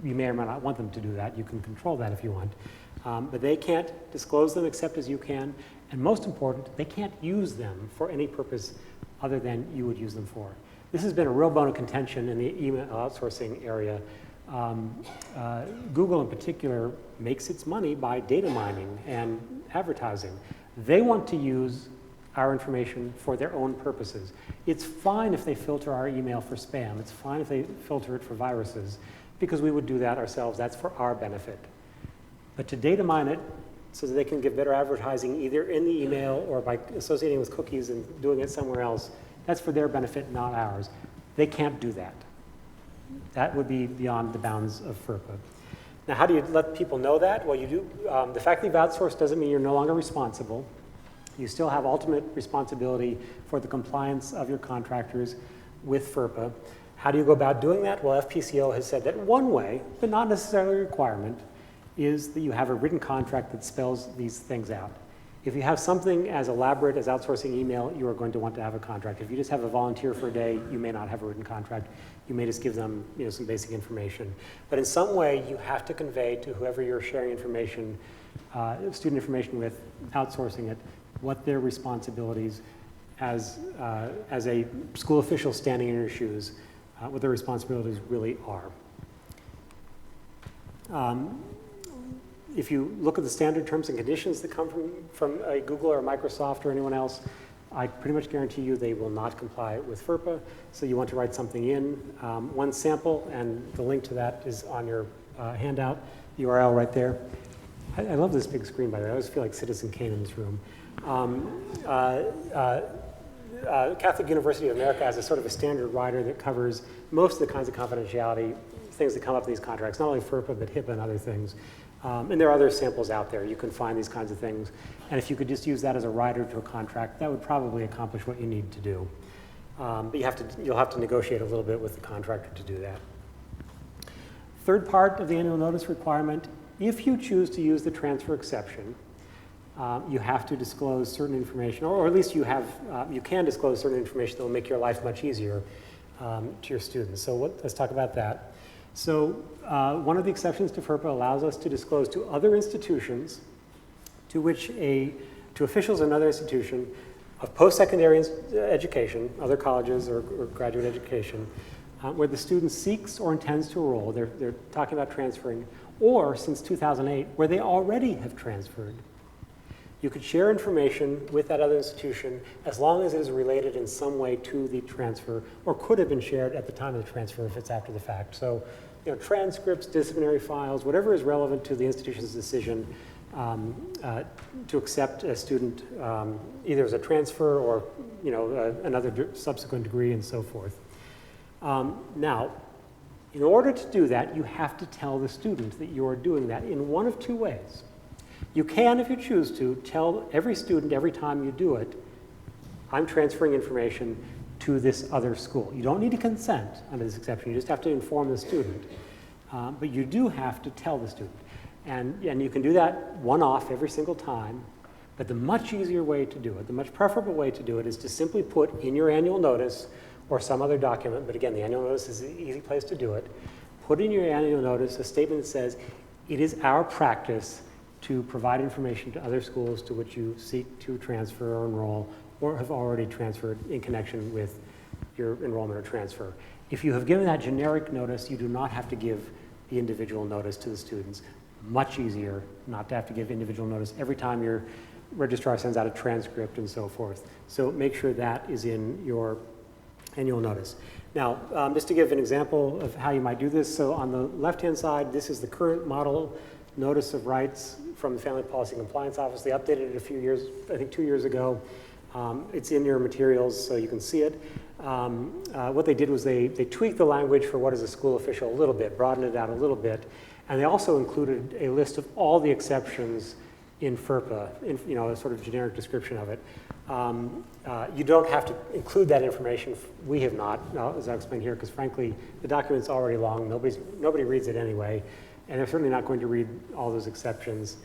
You may or may not want them to do that. You can control that if you want. But they can't disclose them except as you can. And most important, they can't use them for any purpose other than you would use them for. This has been a real bone of contention in the email outsourcing area. Google in particular makes its money by data mining and advertising. They want to use our information for their own purposes. It's fine if they filter our email for spam. It's fine if they filter it for viruses, because we would do that ourselves. That's for our benefit. But to data mine it so that they can give better advertising either in the email or by associating with cookies and doing it somewhere else, that's for their benefit, not ours. They can't do that. That would be beyond the bounds of FERPA. Now, how do you let people know that? Well, you do. The fact that you've outsourced doesn't mean you're no longer responsible. You still have ultimate responsibility for the compliance of your contractors with FERPA. How do you go about doing that? Well, FPCO has said that one way, but not necessarily a requirement, is that you have a written contract that spells these things out. If you have something as elaborate as outsourcing email, you are going to want to have a contract. If you just have a volunteer for a day, you may not have a written contract. You may just give them some basic information. But in some way, you have to convey to whoever you're sharing information, student information with, outsourcing it, what their responsibilities as a school official standing in your shoes, what their responsibilities really are. If you look at the standard terms and conditions that come from a Google or a Microsoft or anyone else, I pretty much guarantee you they will not comply with FERPA, so you want to write something in. One sample, and the link to that is on your handout, the URL right there. I love this big screen, by the way. I always feel like Citizen Kane in this room. Catholic University of America has a sort of a standard rider that covers most of the kinds of confidentiality things that come up in these contracts, not only FERPA, but HIPAA and other things. And there are other samples out there. You can find these kinds of things. And if you could just use that as a rider to a contract, that would probably accomplish what you need to do. But you'll have to negotiate a little bit with the contractor to do that. Third part of the annual notice requirement, if you choose to use the transfer exception, you have to disclose certain information, or at least you can disclose certain information that will make your life much easier to your students. So let's talk about that. So one of the exceptions to FERPA allows us to disclose to other institutions to officials in another institution of post-secondary education, other colleges or graduate education, where the student seeks or intends to enroll, they're talking about transferring, or since 2008, where they already have transferred. You could share information with that other institution as long as it is related in some way to the transfer, or could have been shared at the time of the transfer if it's after the fact. So, transcripts, disciplinary files, whatever is relevant to the institution's decision to accept a student either as a transfer or another subsequent degree and so forth. Now, in order to do that, you have to tell the student that you are doing that in one of two ways. You can, if you choose to, tell every student every time you do it, I'm transferring information to this other school. You don't need to consent under this exception. You just have to inform the student. But you do have to tell the student. And you can do that one-off every single time. But the much easier way to do it, the much preferable way to do it, is to simply put in your annual notice or some other document, but again, the annual notice is an easy place to do it. Put in your annual notice a statement that says, it is our practice to provide information to other schools to which you seek to transfer or enroll or have already transferred in connection with your enrollment or transfer. If you have given that generic notice, you do not have to give the individual notice to the students. Much easier not to have to give individual notice every time your registrar sends out a transcript and so forth. So make sure that is in your annual notice. Now, just to give an example of how you might do this, so on the left-hand side, this is the current model notice of rights from the Family Policy Compliance Office. They updated it a few years, I think 2 years ago. It's in your materials, so you can see it. What they did was they tweaked the language for what is a school official a little bit, broadened it out a little bit, and they also included a list of all the exceptions in FERPA, a sort of generic description of it. You don't have to include that information. We have not, as I'll explain here, because frankly, the document's already long. Nobody reads it anyway, and they're certainly not going to read all those exceptions.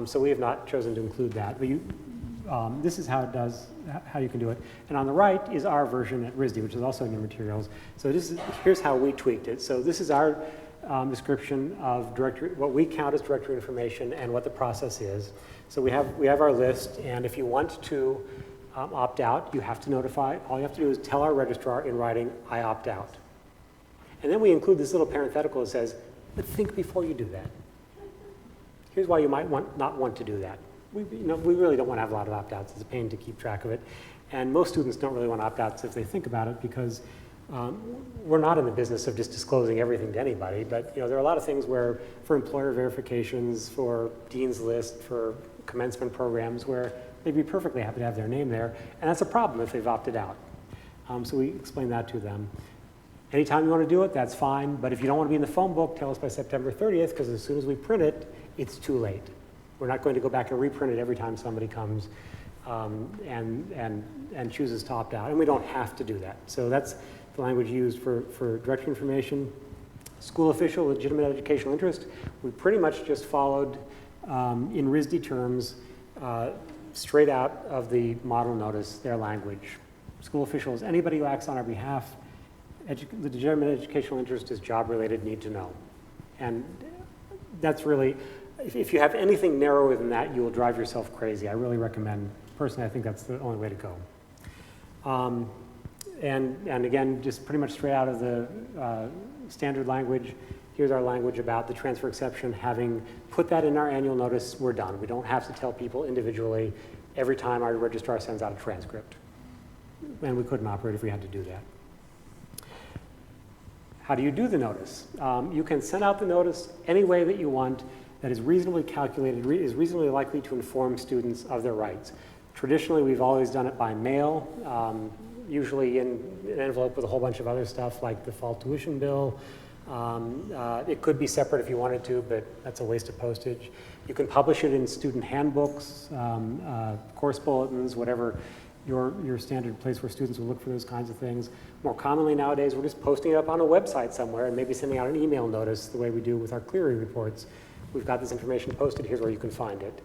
So we have not chosen to include that. But this is how you can do it. And on the right is our version at RISD, which is also in your materials. So here's how we tweaked it. So this is our description of what we count as directory information and what the process is. So we have our list, and if you want to opt out, you have to notify. All you have to do is tell our registrar in writing, I opt out. And then we include this little parenthetical that says, but think before you do that. Here's why you might not want to do that. We really don't want to have a lot of opt-outs. It's a pain to keep track of it. And most students don't really want opt-outs if they think about it, because we're not in the business of just disclosing everything to anybody. But there are a lot of things where, for employer verifications, for dean's list, for commencement programs, where they'd be perfectly happy to have their name there. And that's a problem if they've opted out. So we explain that to them. Anytime you want to do it, that's fine. But if you don't want to be in the phone book, tell us by September 30th, because as soon as we print it, it's too late. We're not going to go back and reprint it every time somebody comes and chooses to opt out. And we don't have to do that. So that's the language used for directory information. School official, legitimate educational interest. We pretty much just followed, in RISD terms, straight out of the model notice, their language. School official is anybody who acts on our behalf. Legitimate educational interest is job-related, need to know. And that's really, if you have anything narrower than that, you will drive yourself crazy. I really recommend, personally, I think that's the only way to go. And again, just pretty much straight out of the standard language, here's our language about the transfer exception. Having put that in our annual notice, we're done. We don't have to tell people individually every time our registrar sends out a transcript. And we couldn't operate if we had to do that. How do you do the notice? You can send out the notice any way that you want that is reasonably calculated, is reasonably likely to inform students of their rights. Traditionally, we've always done it by mail, usually in an envelope with a whole bunch of other stuff like the fall tuition bill. It could be separate if you wanted to, but that's a waste of postage. You can publish it in student handbooks, course bulletins, whatever your standard place where students will look for those kinds of things. More commonly nowadays, we're just posting it up on a website somewhere and maybe sending out an email notice the way we do with our clery reports. We've got this information posted, here's where you can find it.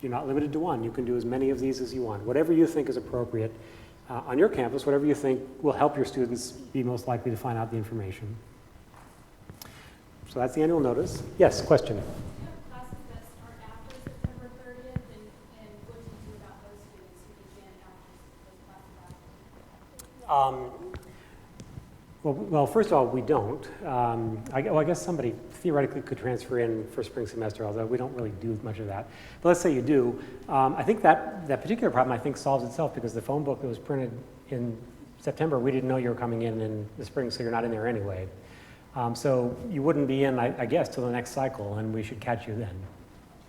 You're not limited to one. You can do as many of these as you want. Whatever you think is appropriate on your campus, whatever you think will help your students be most likely to find out the information. So that's the annual notice. Yes, question? Classes that start after September 30th, and what do you do about those students who begin after those classes? Well, first of all, we don't. I guess somebody theoretically could transfer in for spring semester, although we don't really do much of that. But let's say you do. I think that particular problem, I think, solves itself because the phone book that was printed in September, we didn't know you were coming in the spring, so you're not in there anyway. So you wouldn't be in, I guess, till the next cycle, and we should catch you then.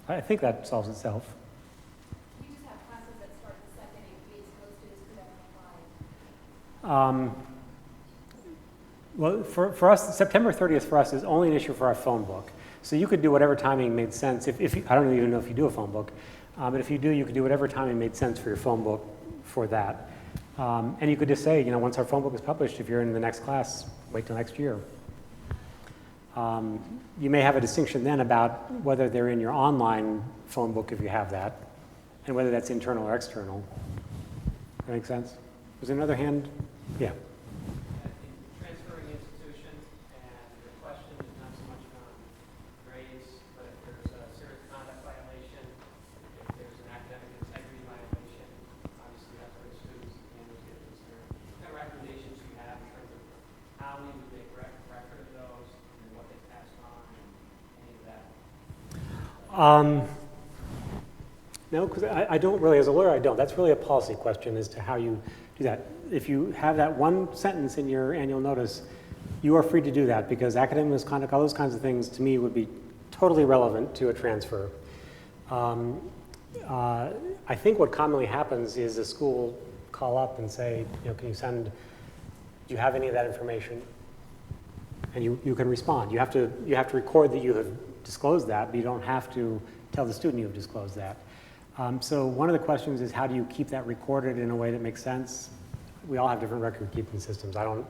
I think that solves itself. You just have classes that start the second in case those students could have applied. Well, for us, September 30th for us is only an issue for our phone book. So you could do whatever timing made sense. If you, I don't even know if you do a phone book, but if you do, you could do whatever timing made sense for your phone book for that. And you could just say, once our phone book is published, if you're in the next class, wait till next year. You may have a distinction then about whether they're in your online phone book if you have that, and whether that's internal or external. That make sense? Was there another hand? Yeah. Transferring institution, and the question is not so much on grades, but if there's a serious conduct violation, if there's an academic integrity violation, obviously that's where the students and families get concerned. What kind of recommendations do you have in terms of how we would make record of those and what they passed on and any of that? No, because I don't really, as a lawyer, I don't. That's really a policy question as to how you do that. If you have that one sentence in your annual notice, you are free to do that because academic misconduct, all those kinds of things, to me, would be totally relevant to a transfer. I think what commonly happens is the school call up and say, can you send, do you have any of that information? And you can respond. You have to record that you have disclosed that, but you don't have to tell the student you have disclosed that. So one of the questions is how do you keep that recorded in a way that makes sense? We all have different record keeping systems. I don't,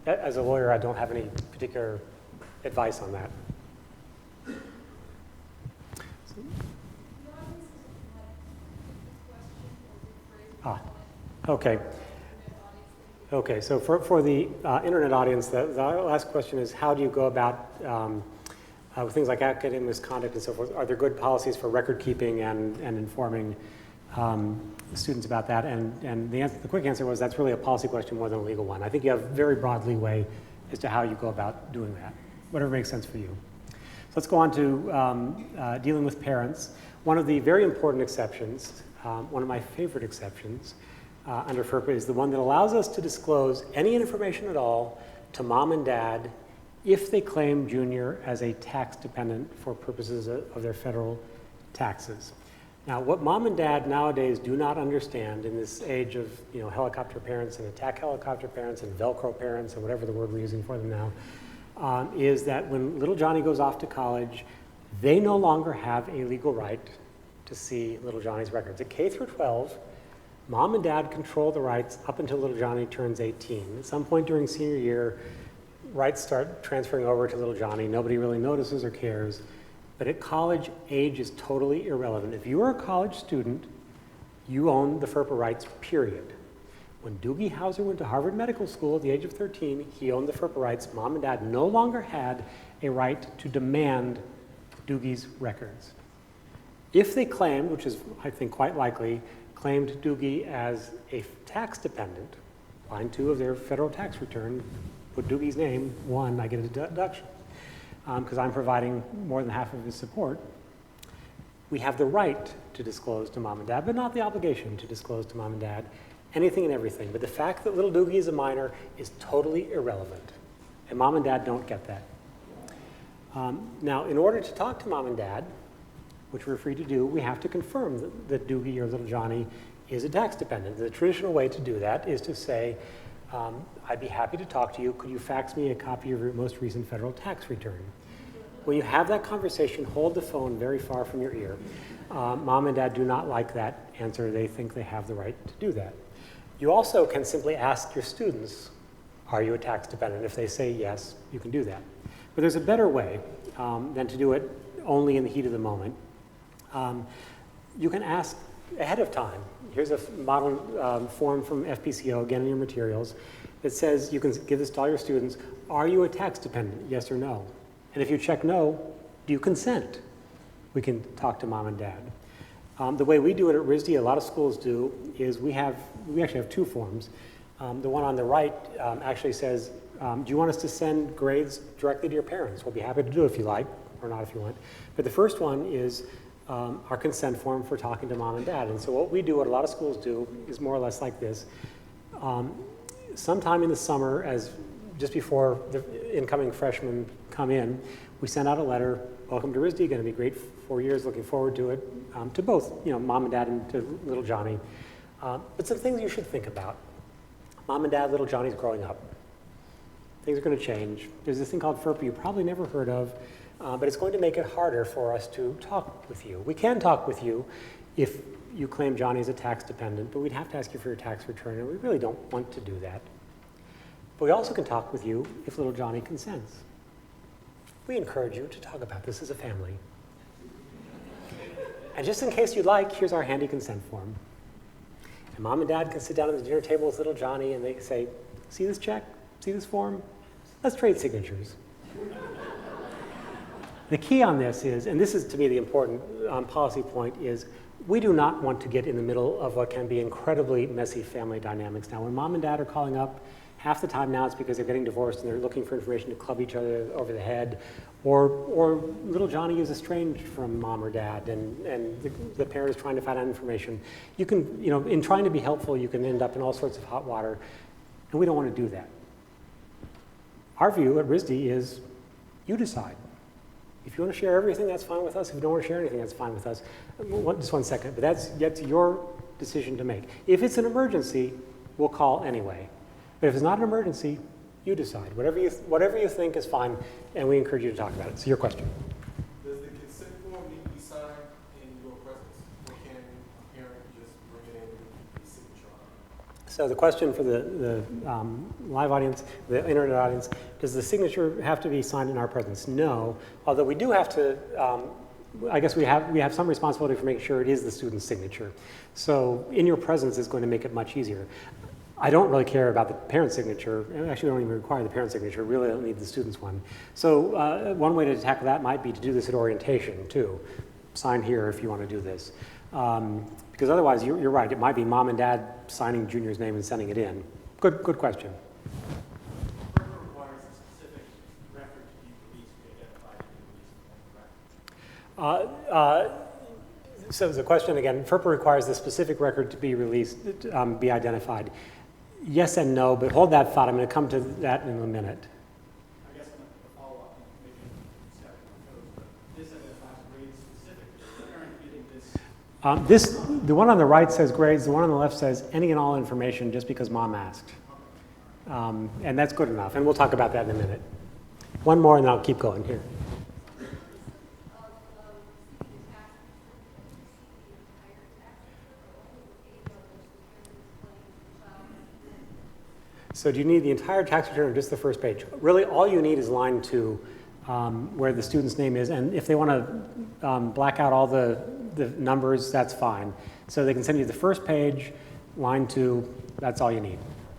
as a lawyer, I don't have any particular advice on that. Okay. Okay, so for the internet audience, the last question is how do you go about with things like academic misconduct and so forth? Are there good policies for record keeping and informing students about that? And the quick answer was that's really a policy question more than a legal one. I think you have very broad leeway as to how you go about doing that, whatever makes sense for you. So let's go on to dealing with parents. One of the very important exceptions, one of my favorite exceptions under FERPA is the one that allows us to disclose any information at all to mom and dad if they claim junior as a tax dependent for purposes of their federal taxes. Now, what mom and dad nowadays do not understand in this age of helicopter parents and attack helicopter parents and Velcro parents and whatever the word we're using for them now, is that when little Johnny goes off to college, they no longer have a legal right to see little Johnny's records. At K through 12, mom and dad control the rights up until little Johnny turns 18. At some point during senior year, rights start transferring over to little Johnny. Nobody really notices or cares. But at college, age is totally irrelevant. If you are a college student, you own the FERPA rights, period. When Doogie Howser went to Harvard Medical School at the age of 13, he owned the FERPA rights. Mom and dad no longer had a right to demand Doogie's records. If they claimed, which is, I think, quite likely, claimed Doogie as a tax dependent, line 2 of their federal tax return, put Doogie's name, 1, I get a deduction, because I'm providing more than half of his support. We have the right to disclose to mom and dad, but not the obligation to disclose to mom and dad anything and everything. But the fact that little Doogie is a minor is totally irrelevant, and mom and dad don't get that. Now, in order to talk to mom and dad, which we're free to do, we have to confirm that Doogie or little Johnny is a tax dependent. The traditional way to do that is to say, I'd be happy to talk to you. Could you fax me a copy of your most recent federal tax return? When you have that conversation, hold the phone very far from your ear. Mom and dad do not like that answer. They think they have the right to do that. You also can simply ask your students, are you a tax dependent? If they say yes, you can do that. But there's a better way than to do it only in the heat of the moment. You can ask ahead of time. Here's a model form from FPCO, again in your materials, that says you can give this to all your students. Are you a tax dependent, yes or no? And if you check no, do you consent? We can talk to mom and dad. The way we do it at RISD, a lot of schools do, is we actually have 2 forms. The one on the right actually says, do you want us to send grades directly to your parents? We'll be happy to do it if you like, or not if you want. But the first one is our consent form for talking to mom and dad. And so what we do, what a lot of schools do, is more or less like this. Sometime in the summer, just before the incoming freshmen come in, we send out a letter, welcome to RISD, going to be great 4 years, looking forward to it, to both mom and dad and to little Johnny. But some things you should think about. Mom and dad, little Johnny's growing up. Things are going to change. There's this thing called FERPA you probably never heard of, but it's going to make it harder for us to talk with you. We can talk with you if you claim Johnny is a tax dependent, but we'd have to ask you for your tax return, and we really don't want to do that. But we also can talk with you if little Johnny consents. We encourage you to talk about this as a family. And just in case you'd like, here's our handy consent form. And Mom and Dad can sit down at the dinner table with little Johnny and they can say, see this check? See this form? Let's trade signatures. The key on this is, and this is to me the important policy point, is we do not want to get in the middle of what can be incredibly messy family dynamics. Now, when Mom and Dad are calling up, half the time now it's because they're getting divorced and they're looking for information to club each other over the head, or little Johnny is estranged from Mom or Dad, and the parent is trying to find out information. You can, in trying to be helpful, you can end up in all sorts of hot water, and we don't want to do that. Our view at RISD is, you decide. If you want to share everything, that's fine with us. If you don't want to share anything, that's fine with us. Just 1 second, but that's your decision to make. If it's an emergency, we'll call anyway. But if it's not an emergency, you decide. Whatever you think is fine, and we encourage you to talk about it. So your question. Does the consent form need to be signed in your presence? Or can a parent just bring it in with a signature on it? So the question for the live audience, the internet audience, does the signature have to be signed in our presence? No, although we do have to, I guess we have some responsibility for making sure it is the student's signature. So in your presence is going to make it much easier. I don't really care about the parent signature. Actually, we don't even require the parent signature. Really don't need the student's one. So one way to tackle that might be to do this at orientation too. Sign here if you want to do this. Because otherwise, you're right, it might be Mom and Dad signing Junior's name and sending it in. Good question. FERPA requires a specific record to be released to be identified in the release of the record. So the question again, FERPA requires the specific record to be released, be identified. Yes and no, but hold that thought. I'm going to come to that in a minute. I guess I'm going to follow up, maybe step in code, but this identifies grades specifically. The parent getting this. The one on the right says grades, the one on the left says any and all information just because Mom asked. And that's good enough, and we'll talk about that in a minute. One more and then I'll keep going here. So do you need the entire tax return or just the first page? Really, all you need is line 2, where the student's name is, and if they want to black out all the numbers, that's fine. So they can send you the first page, line 2, that's all you need.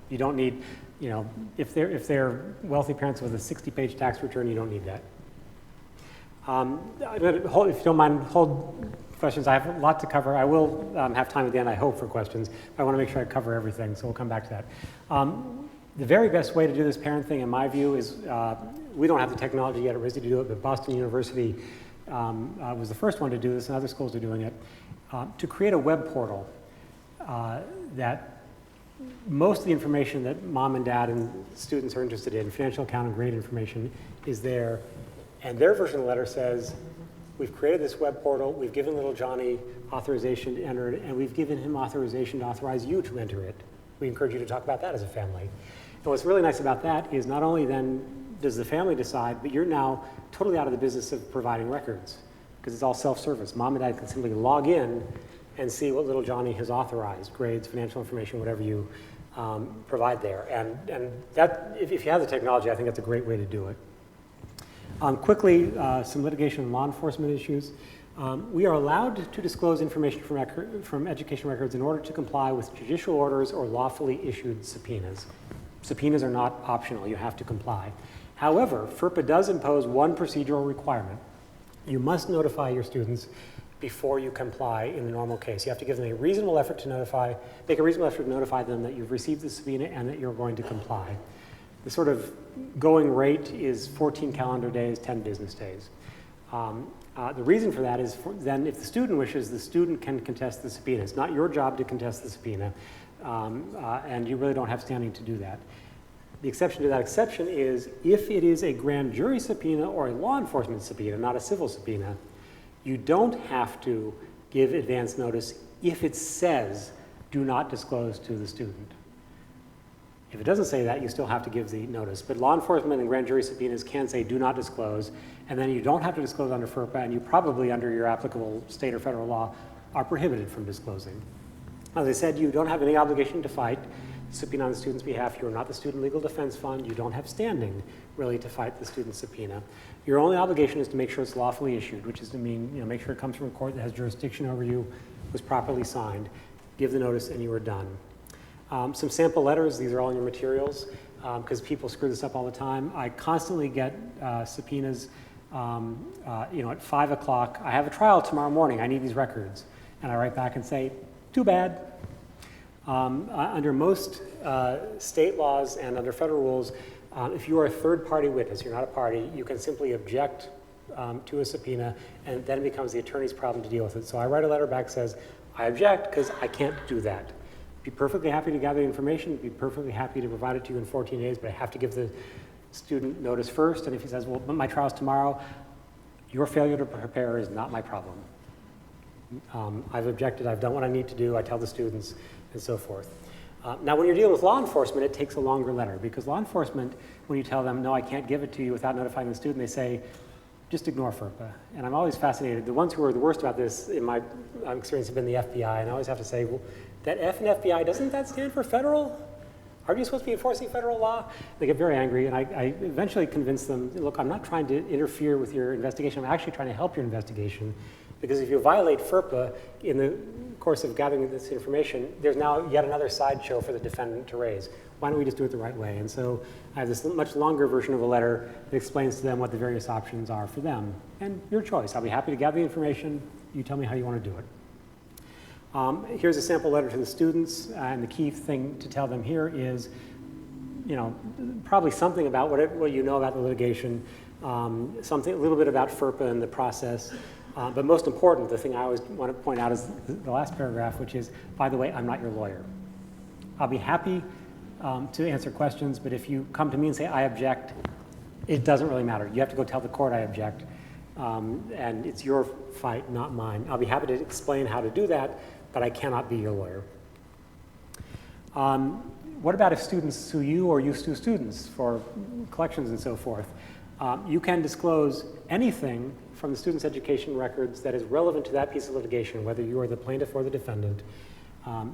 You don't need, if they're wealthy parents with a 60-page tax return, you don't need that. If you don't mind, hold questions. I have a lot to cover. I will have time at the end, I hope, for questions. I want to make sure I cover everything, so we'll come back to that. The very best way to do this parent thing, in my view, is we don't have the technology yet at RISD to do it, but Boston University was the first one to do this, and other schools are doing it, to create a web portal that most of the information that Mom and Dad and students are interested in, financial account and grade information, is there. And their version of the letter says, we've created this web portal, we've given little Johnny authorization to enter it, and we've given him authorization to authorize you to enter it. We encourage you to talk about that as a family. And what's really nice about that is not only then does the family decide, but you're now totally out of the business of providing records, because it's all self-service. Mom and Dad can simply log in and see what little Johnny has authorized, grades, financial information, whatever you provide there. And that, if you have the technology, I think that's a great way to do it. Quickly, some litigation and law enforcement issues. We are allowed to disclose information from education records in order to comply with judicial orders or lawfully issued subpoenas. Subpoenas are not optional, you have to comply. However, FERPA does impose one procedural requirement. You must notify your students before you comply in the normal case. You have to give them a reasonable effort to make a reasonable effort to notify them that you've received the subpoena and that you're going to comply. The sort of going rate is 14 calendar days, 10 business days. The reason for that is then if the student wishes, the student can contest the subpoena. It's not your job to contest the subpoena, and you really don't have standing to do that. The exception to that exception is if it is a grand jury subpoena or a law enforcement subpoena, not a civil subpoena, you don't have to give advance notice if it says do not disclose to the student. If it doesn't say that, you still have to give the notice. But law enforcement and grand jury subpoenas can say do not disclose, and then you don't have to disclose under FERPA, and you probably, under your applicable state or federal law, are prohibited from disclosing. As I said, you don't have any obligation to fight. subpoena on the student's behalf. You are not the Student Legal Defense Fund. You don't have standing, really, to fight the student subpoena. Your only obligation is to make sure it's lawfully issued, which is to mean, make sure it comes from a court that has jurisdiction over you, was properly signed, give the notice, and you are done. Some sample letters, these are all in your materials, because people screw this up all the time. I constantly get subpoenas, at 5 o'clock, I have a trial tomorrow morning, I need these records. And I write back and say, too bad. Under most state laws and under federal rules, if you are a third-party witness, you're not a party, you can simply object to a subpoena, and then it becomes the attorney's problem to deal with it. So I write a letter back that says, I object because I can't do that. Be perfectly happy to gather the information, be perfectly happy to provide it to you in 14 days, but I have to give the student notice first. And if he says, well, but my trial's tomorrow, your failure to prepare is not my problem. I've objected, I've done what I need to do, I tell the students, and so forth. Now, when you're dealing with law enforcement, it takes a longer letter, because law enforcement, when you tell them, no, I can't give it to you without notifying the student, they say, just ignore FERPA. And I'm always fascinated. The ones who are the worst about this, in my experience, have been the FBI, and I always have to say, well, that F in FBI, doesn't that stand for federal? Aren't you supposed to be enforcing federal law? They get very angry, and I eventually convince them, look, I'm not trying to interfere with your investigation, I'm actually trying to help your investigation, because if you violate FERPA in the course of gathering this information, there's now yet another sideshow for the defendant to raise. Why don't we just do it the right way? And so I have this much longer version of a letter that explains to them what the various options are for them. And your choice. I'll be happy to gather the information. You tell me how you want to do it. Here's a sample letter to the students, and the key thing to tell them here is, probably something about what you know about the litigation, something a little bit about FERPA and the process, but most important, the thing I always want to point out is the last paragraph, which is, by the way, I'm not your lawyer. I'll be happy to answer questions, but if you come to me and say, I object, it doesn't really matter. You have to go tell the court I object, and it's your fight, not mine. I'll be happy to explain how to do that, but I cannot be your lawyer. What about if students sue you or you sue students for collections and so forth? You can disclose anything from the student's education records that is relevant to that piece of litigation, whether you are the plaintiff or the defendant.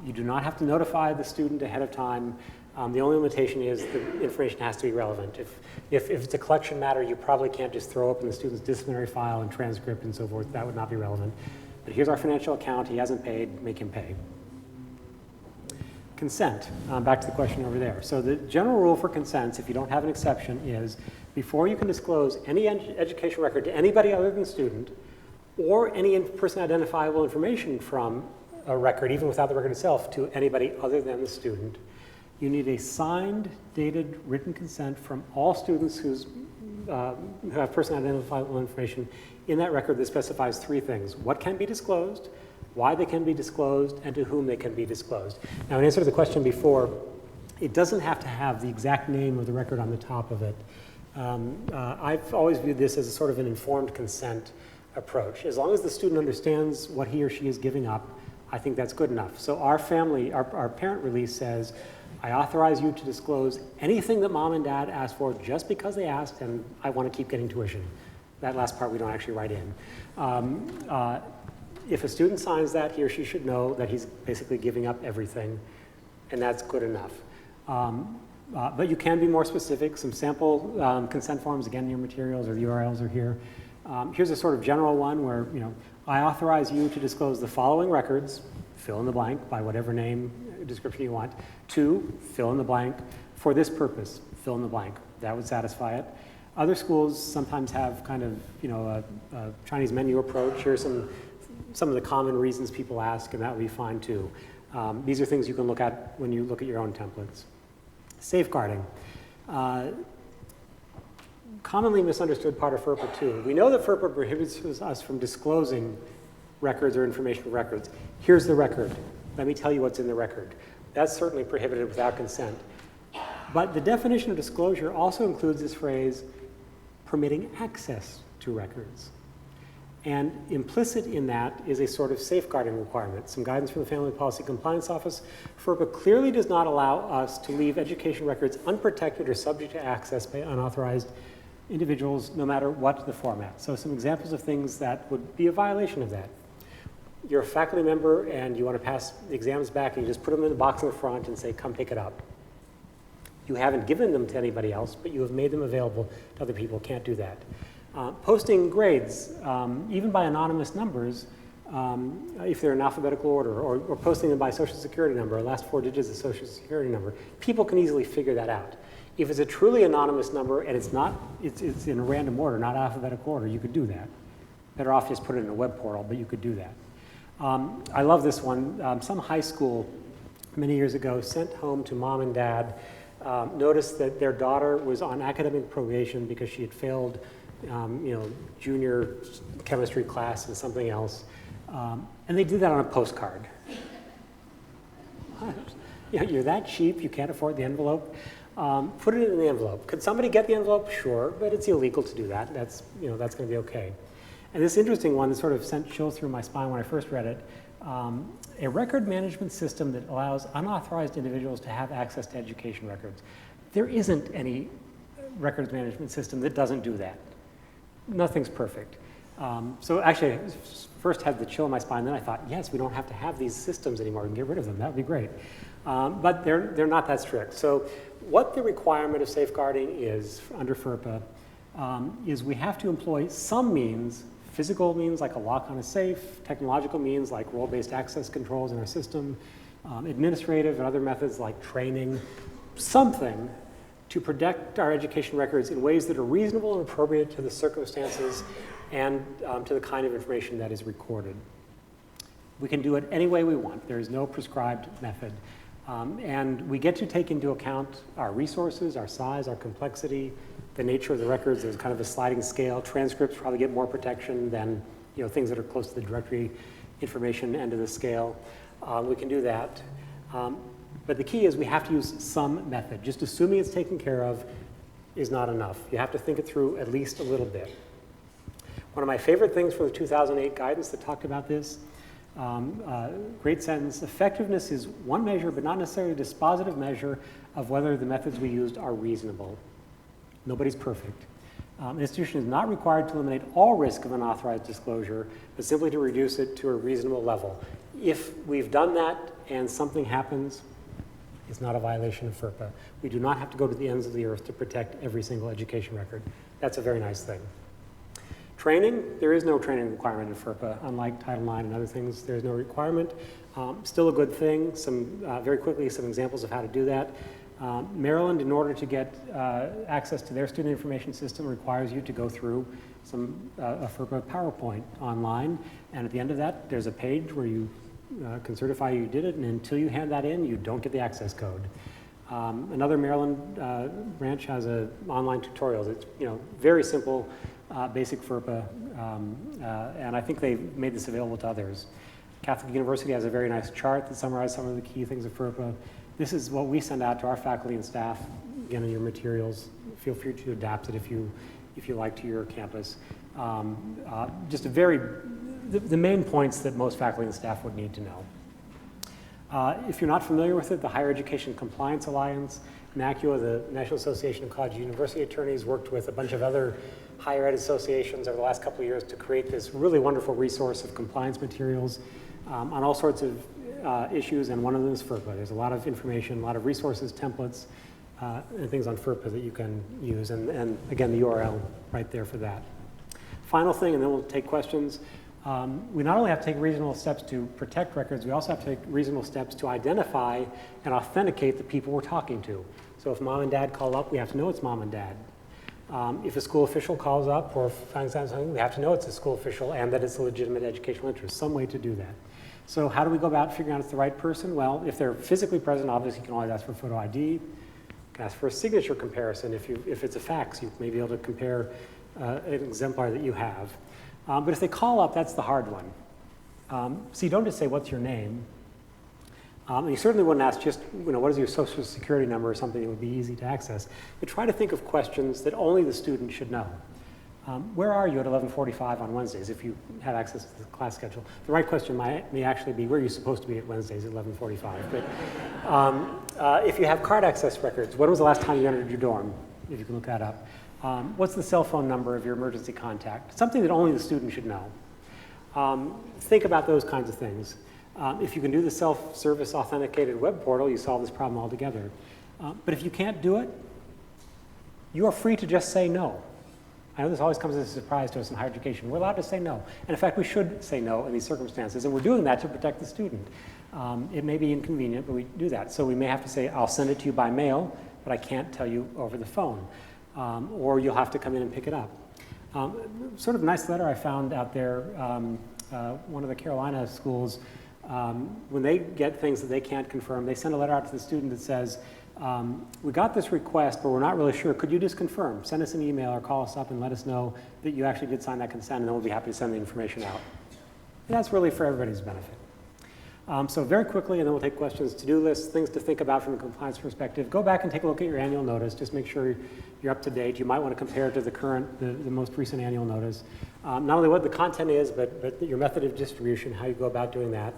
You do not have to notify the student ahead of time. The only limitation is the information has to be relevant. If it's a collection matter, you probably can't just throw open the student's disciplinary file and transcript and so forth. That would not be relevant. But here's our financial account. He hasn't paid. Make him pay. Consent. Back to the question over there. So the general rule for consents, if you don't have an exception, is before you can disclose any education record to anybody other than the student, or any person identifiable information from a record, even without the record itself, to anybody other than the student, you need a signed, dated, written consent from all students who have person identifiable information in that record that specifies three things: what can be disclosed, why they can be disclosed, and to whom they can be disclosed. Now, in answer to the question before, it doesn't have to have the exact name of the record on the top of it. I've always viewed this as a sort of an informed consent approach. As long as the student understands what he or she is giving up, I think that's good enough. So our parent release says, I authorize you to disclose anything that mom and dad asked for just because they asked, and I want to keep getting tuition. That last part we don't actually write in. If a student signs that, he or she should know that he's basically giving up everything, and that's good enough. But you can be more specific. Some sample consent forms, again, in your materials or the URLs are here. Here's a sort of general one where, I authorize you to disclose the following records, fill in the blank by whatever name, description you want, to fill in the blank, for this purpose, fill in the blank. That would satisfy it. Other schools sometimes have kind of, a Chinese menu approach. Here's some of the common reasons people ask, and that would be fine too. These are things you can look at when you look at your own templates. Safeguarding. Commonly misunderstood part of FERPA too. We know that FERPA prohibits us from disclosing records or information from records. Here's the record. Let me tell you what's in the record. That's certainly prohibited without consent. But the definition of disclosure also includes this phrase, permitting access to records. And implicit in that is a sort of safeguarding requirement. Some guidance from the Family Policy Compliance Office. FERPA clearly does not allow us to leave education records unprotected or subject to access by unauthorized individuals, no matter what the format. So some examples of things that would be a violation of that. You're a faculty member and you want to pass the exams back, and you just put them in the box in the front and say, come pick it up. You haven't given them to anybody else, but you have made them available to other people. Can't do that. Posting grades, even by anonymous numbers, if they're in alphabetical order, or posting them by social security number, or last 4 digits of social security number, people can easily figure that out. If it's a truly anonymous number and it's in a random order, not alphabetical order, you could do that. Better off just put it in a web portal, but you could do that. I love this one. Some high school many years ago sent home to mom and dad, noticed that their daughter was on academic probation because she had failed junior chemistry class and something else. And they did that on a postcard. You're that cheap, you can't afford the envelope. Put it in the envelope. Could somebody get the envelope? Sure, but it's illegal to do that. That's going to be okay. And this interesting one that sort of sent chills through my spine when I first read it, a record management system that allows unauthorized individuals to have access to education records. There isn't any records management system that doesn't do that. Nothing's perfect. So actually, I first had the chill in my spine, then I thought, yes, we don't have to have these systems anymore. We can get rid of them. That would be great. But they're not that strict. So what the requirement of safeguarding is under FERPA is we have to employ some means, physical means like a lock on a safe, technological means like role-based access controls in our system, administrative and other methods like training, something to protect our education records in ways that are reasonable and appropriate to the circumstances and to the kind of information that is recorded. We can do it any way we want. There is no prescribed method. And we get to take into account our resources, our size, our complexity, the nature of the records. There's kind of a sliding scale. Transcripts probably get more protection than things that are close to the directory information end of the scale. We can do that. But the key is we have to use some method. Just assuming it's taken care of is not enough. You have to think it through at least a little bit. One of my favorite things from the 2008 guidance that talked about this, great sentence, effectiveness is one measure, but not necessarily a dispositive measure of whether the methods we used are reasonable. Nobody's perfect. An institution is not required to eliminate all risk of unauthorized disclosure, but simply to reduce it to a reasonable level. If we've done that and something happens, it's not a violation of FERPA. We do not have to go to the ends of the earth to protect every single education record. That's a very nice thing. Training, there is no training requirement in FERPA. Unlike Title IX and other things, there's no requirement. Still a good thing. Very quickly, some examples of how to do that. Maryland, in order to get access to their student information system, requires you to go through a FERPA PowerPoint online. And at the end of that, there's a page where you can certify you did it, and until you hand that in, you don't get the access code. Another Maryland branch has online tutorials. It's very simple, basic FERPA, and I think they've made this available to others. Catholic University has a very nice chart that summarizes some of the key things of FERPA. This is what we send out to our faculty and staff. Again, in your materials, feel free to adapt it if you like to your campus. Just the main points that most faculty and staff would need to know. If you're not familiar with it, the Higher Education Compliance Alliance, NACUA, the National Association of College and University Attorneys, worked with a bunch of other higher ed associations over the last couple of years to create this really wonderful resource of compliance materials on all sorts of issues, and one of them is FERPA. There's a lot of information, a lot of resources, templates, and things on FERPA that you can use, and again, the URL right there for that. Final thing, and then we'll take questions. We not only have to take reasonable steps to protect records, we also have to take reasonable steps to identify and authenticate the people we're talking to. So if mom and dad call up, we have to know it's mom and dad. If a school official calls up or finds out something, we have to know it's a school official and that it's a legitimate educational interest, some way to do that. So how do we go about figuring out it's the right person? Well, if they're physically present, obviously you can always ask for photo ID. You can ask for a signature comparison. If it's a fax, you may be able to compare an exemplar that you have. But if they call up, that's the hard one. So you don't just say, what's your name? And you certainly wouldn't ask just, what is your social security number or something that would be easy to access. But try to think of questions that only the student should know. Where are you at 11:45 on Wednesdays if you have access to the class schedule? The right question may actually be, where are you supposed to be at Wednesdays at 11:45? But if you have card access records, when was the last time you entered your dorm? If you can look that up. What's the cell phone number of your emergency contact? Something that only the student should know. Think about those kinds of things. If you can do the self-service authenticated web portal, you solve this problem altogether. But if you can't do it, you are free to just say no. I know this always comes as a surprise to us in higher education. We're allowed to say no. And in fact, we should say no in these circumstances. And we're doing that to protect the student. It may be inconvenient, but we do that. So we may have to say, I'll send it to you by mail, but I can't tell you over the phone. Or you'll have to come in and pick it up. Sort of nice letter I found out there. One of the Carolina schools, when they get things that they can't confirm, they send a letter out to the student that says, we got this request, but we're not really sure. Could you just confirm? Send us an email or call us up and let us know that you actually did sign that consent, and then we'll be happy to send the information out. And that's really for everybody's benefit. So very quickly, and then we'll take questions, to-do lists, things to think about from a compliance perspective. Go back and take a look at your annual notice. Just make sure you're up to date. You might want to compare it to the most recent annual notice. Not only what the content is, but your method of distribution, how you go about doing that.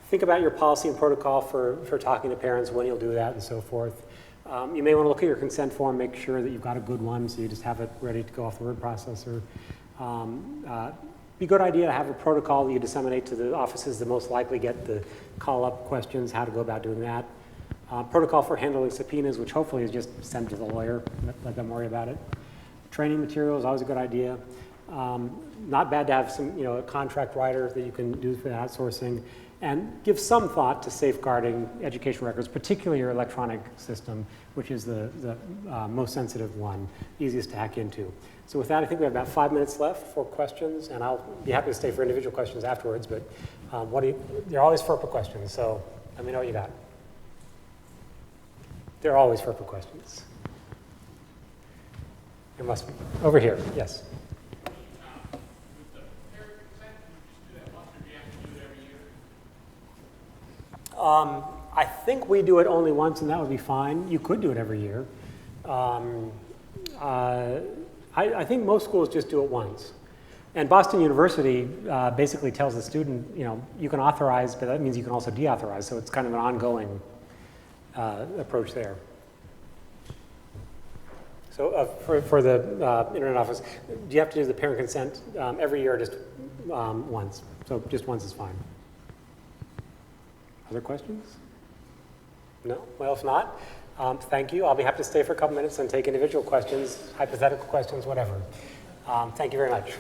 Think about your policy and protocol for talking to parents, when you'll do that, and so forth. You may want to look at your consent form, make sure that you've got a good one, so you just have it ready to go off the word processor. Be a good idea to have a protocol that you disseminate to the offices that most likely get the call-up questions, how to go about doing that. Protocol for handling subpoenas, which hopefully is just sent to the lawyer, let them worry about it. Training material is always a good idea. Not bad to have a contract writer that you can do for the outsourcing, and give some thought to safeguarding education records, particularly your electronic system, which is the most sensitive one, easiest to hack into. So with that, I think we have about 5 minutes left for questions, and I'll be happy to stay for individual questions afterwards, but they're always FERPA questions, so let me know what you got. They're always FERPA questions. There must be. Over here, yes. I think we do it only once, and that would be fine. You could do it every year. I think most schools just do it once. And Boston University basically tells the student, you can authorize, but that means you can also deauthorize. So it's kind of an ongoing approach there. So for the Internet Office, do you have to do the parent consent every year or just once? So just once is fine. Other questions? No? Well, if not, thank you. I'll be happy to stay for a couple minutes and take individual questions, hypothetical questions, whatever. Thank you very much.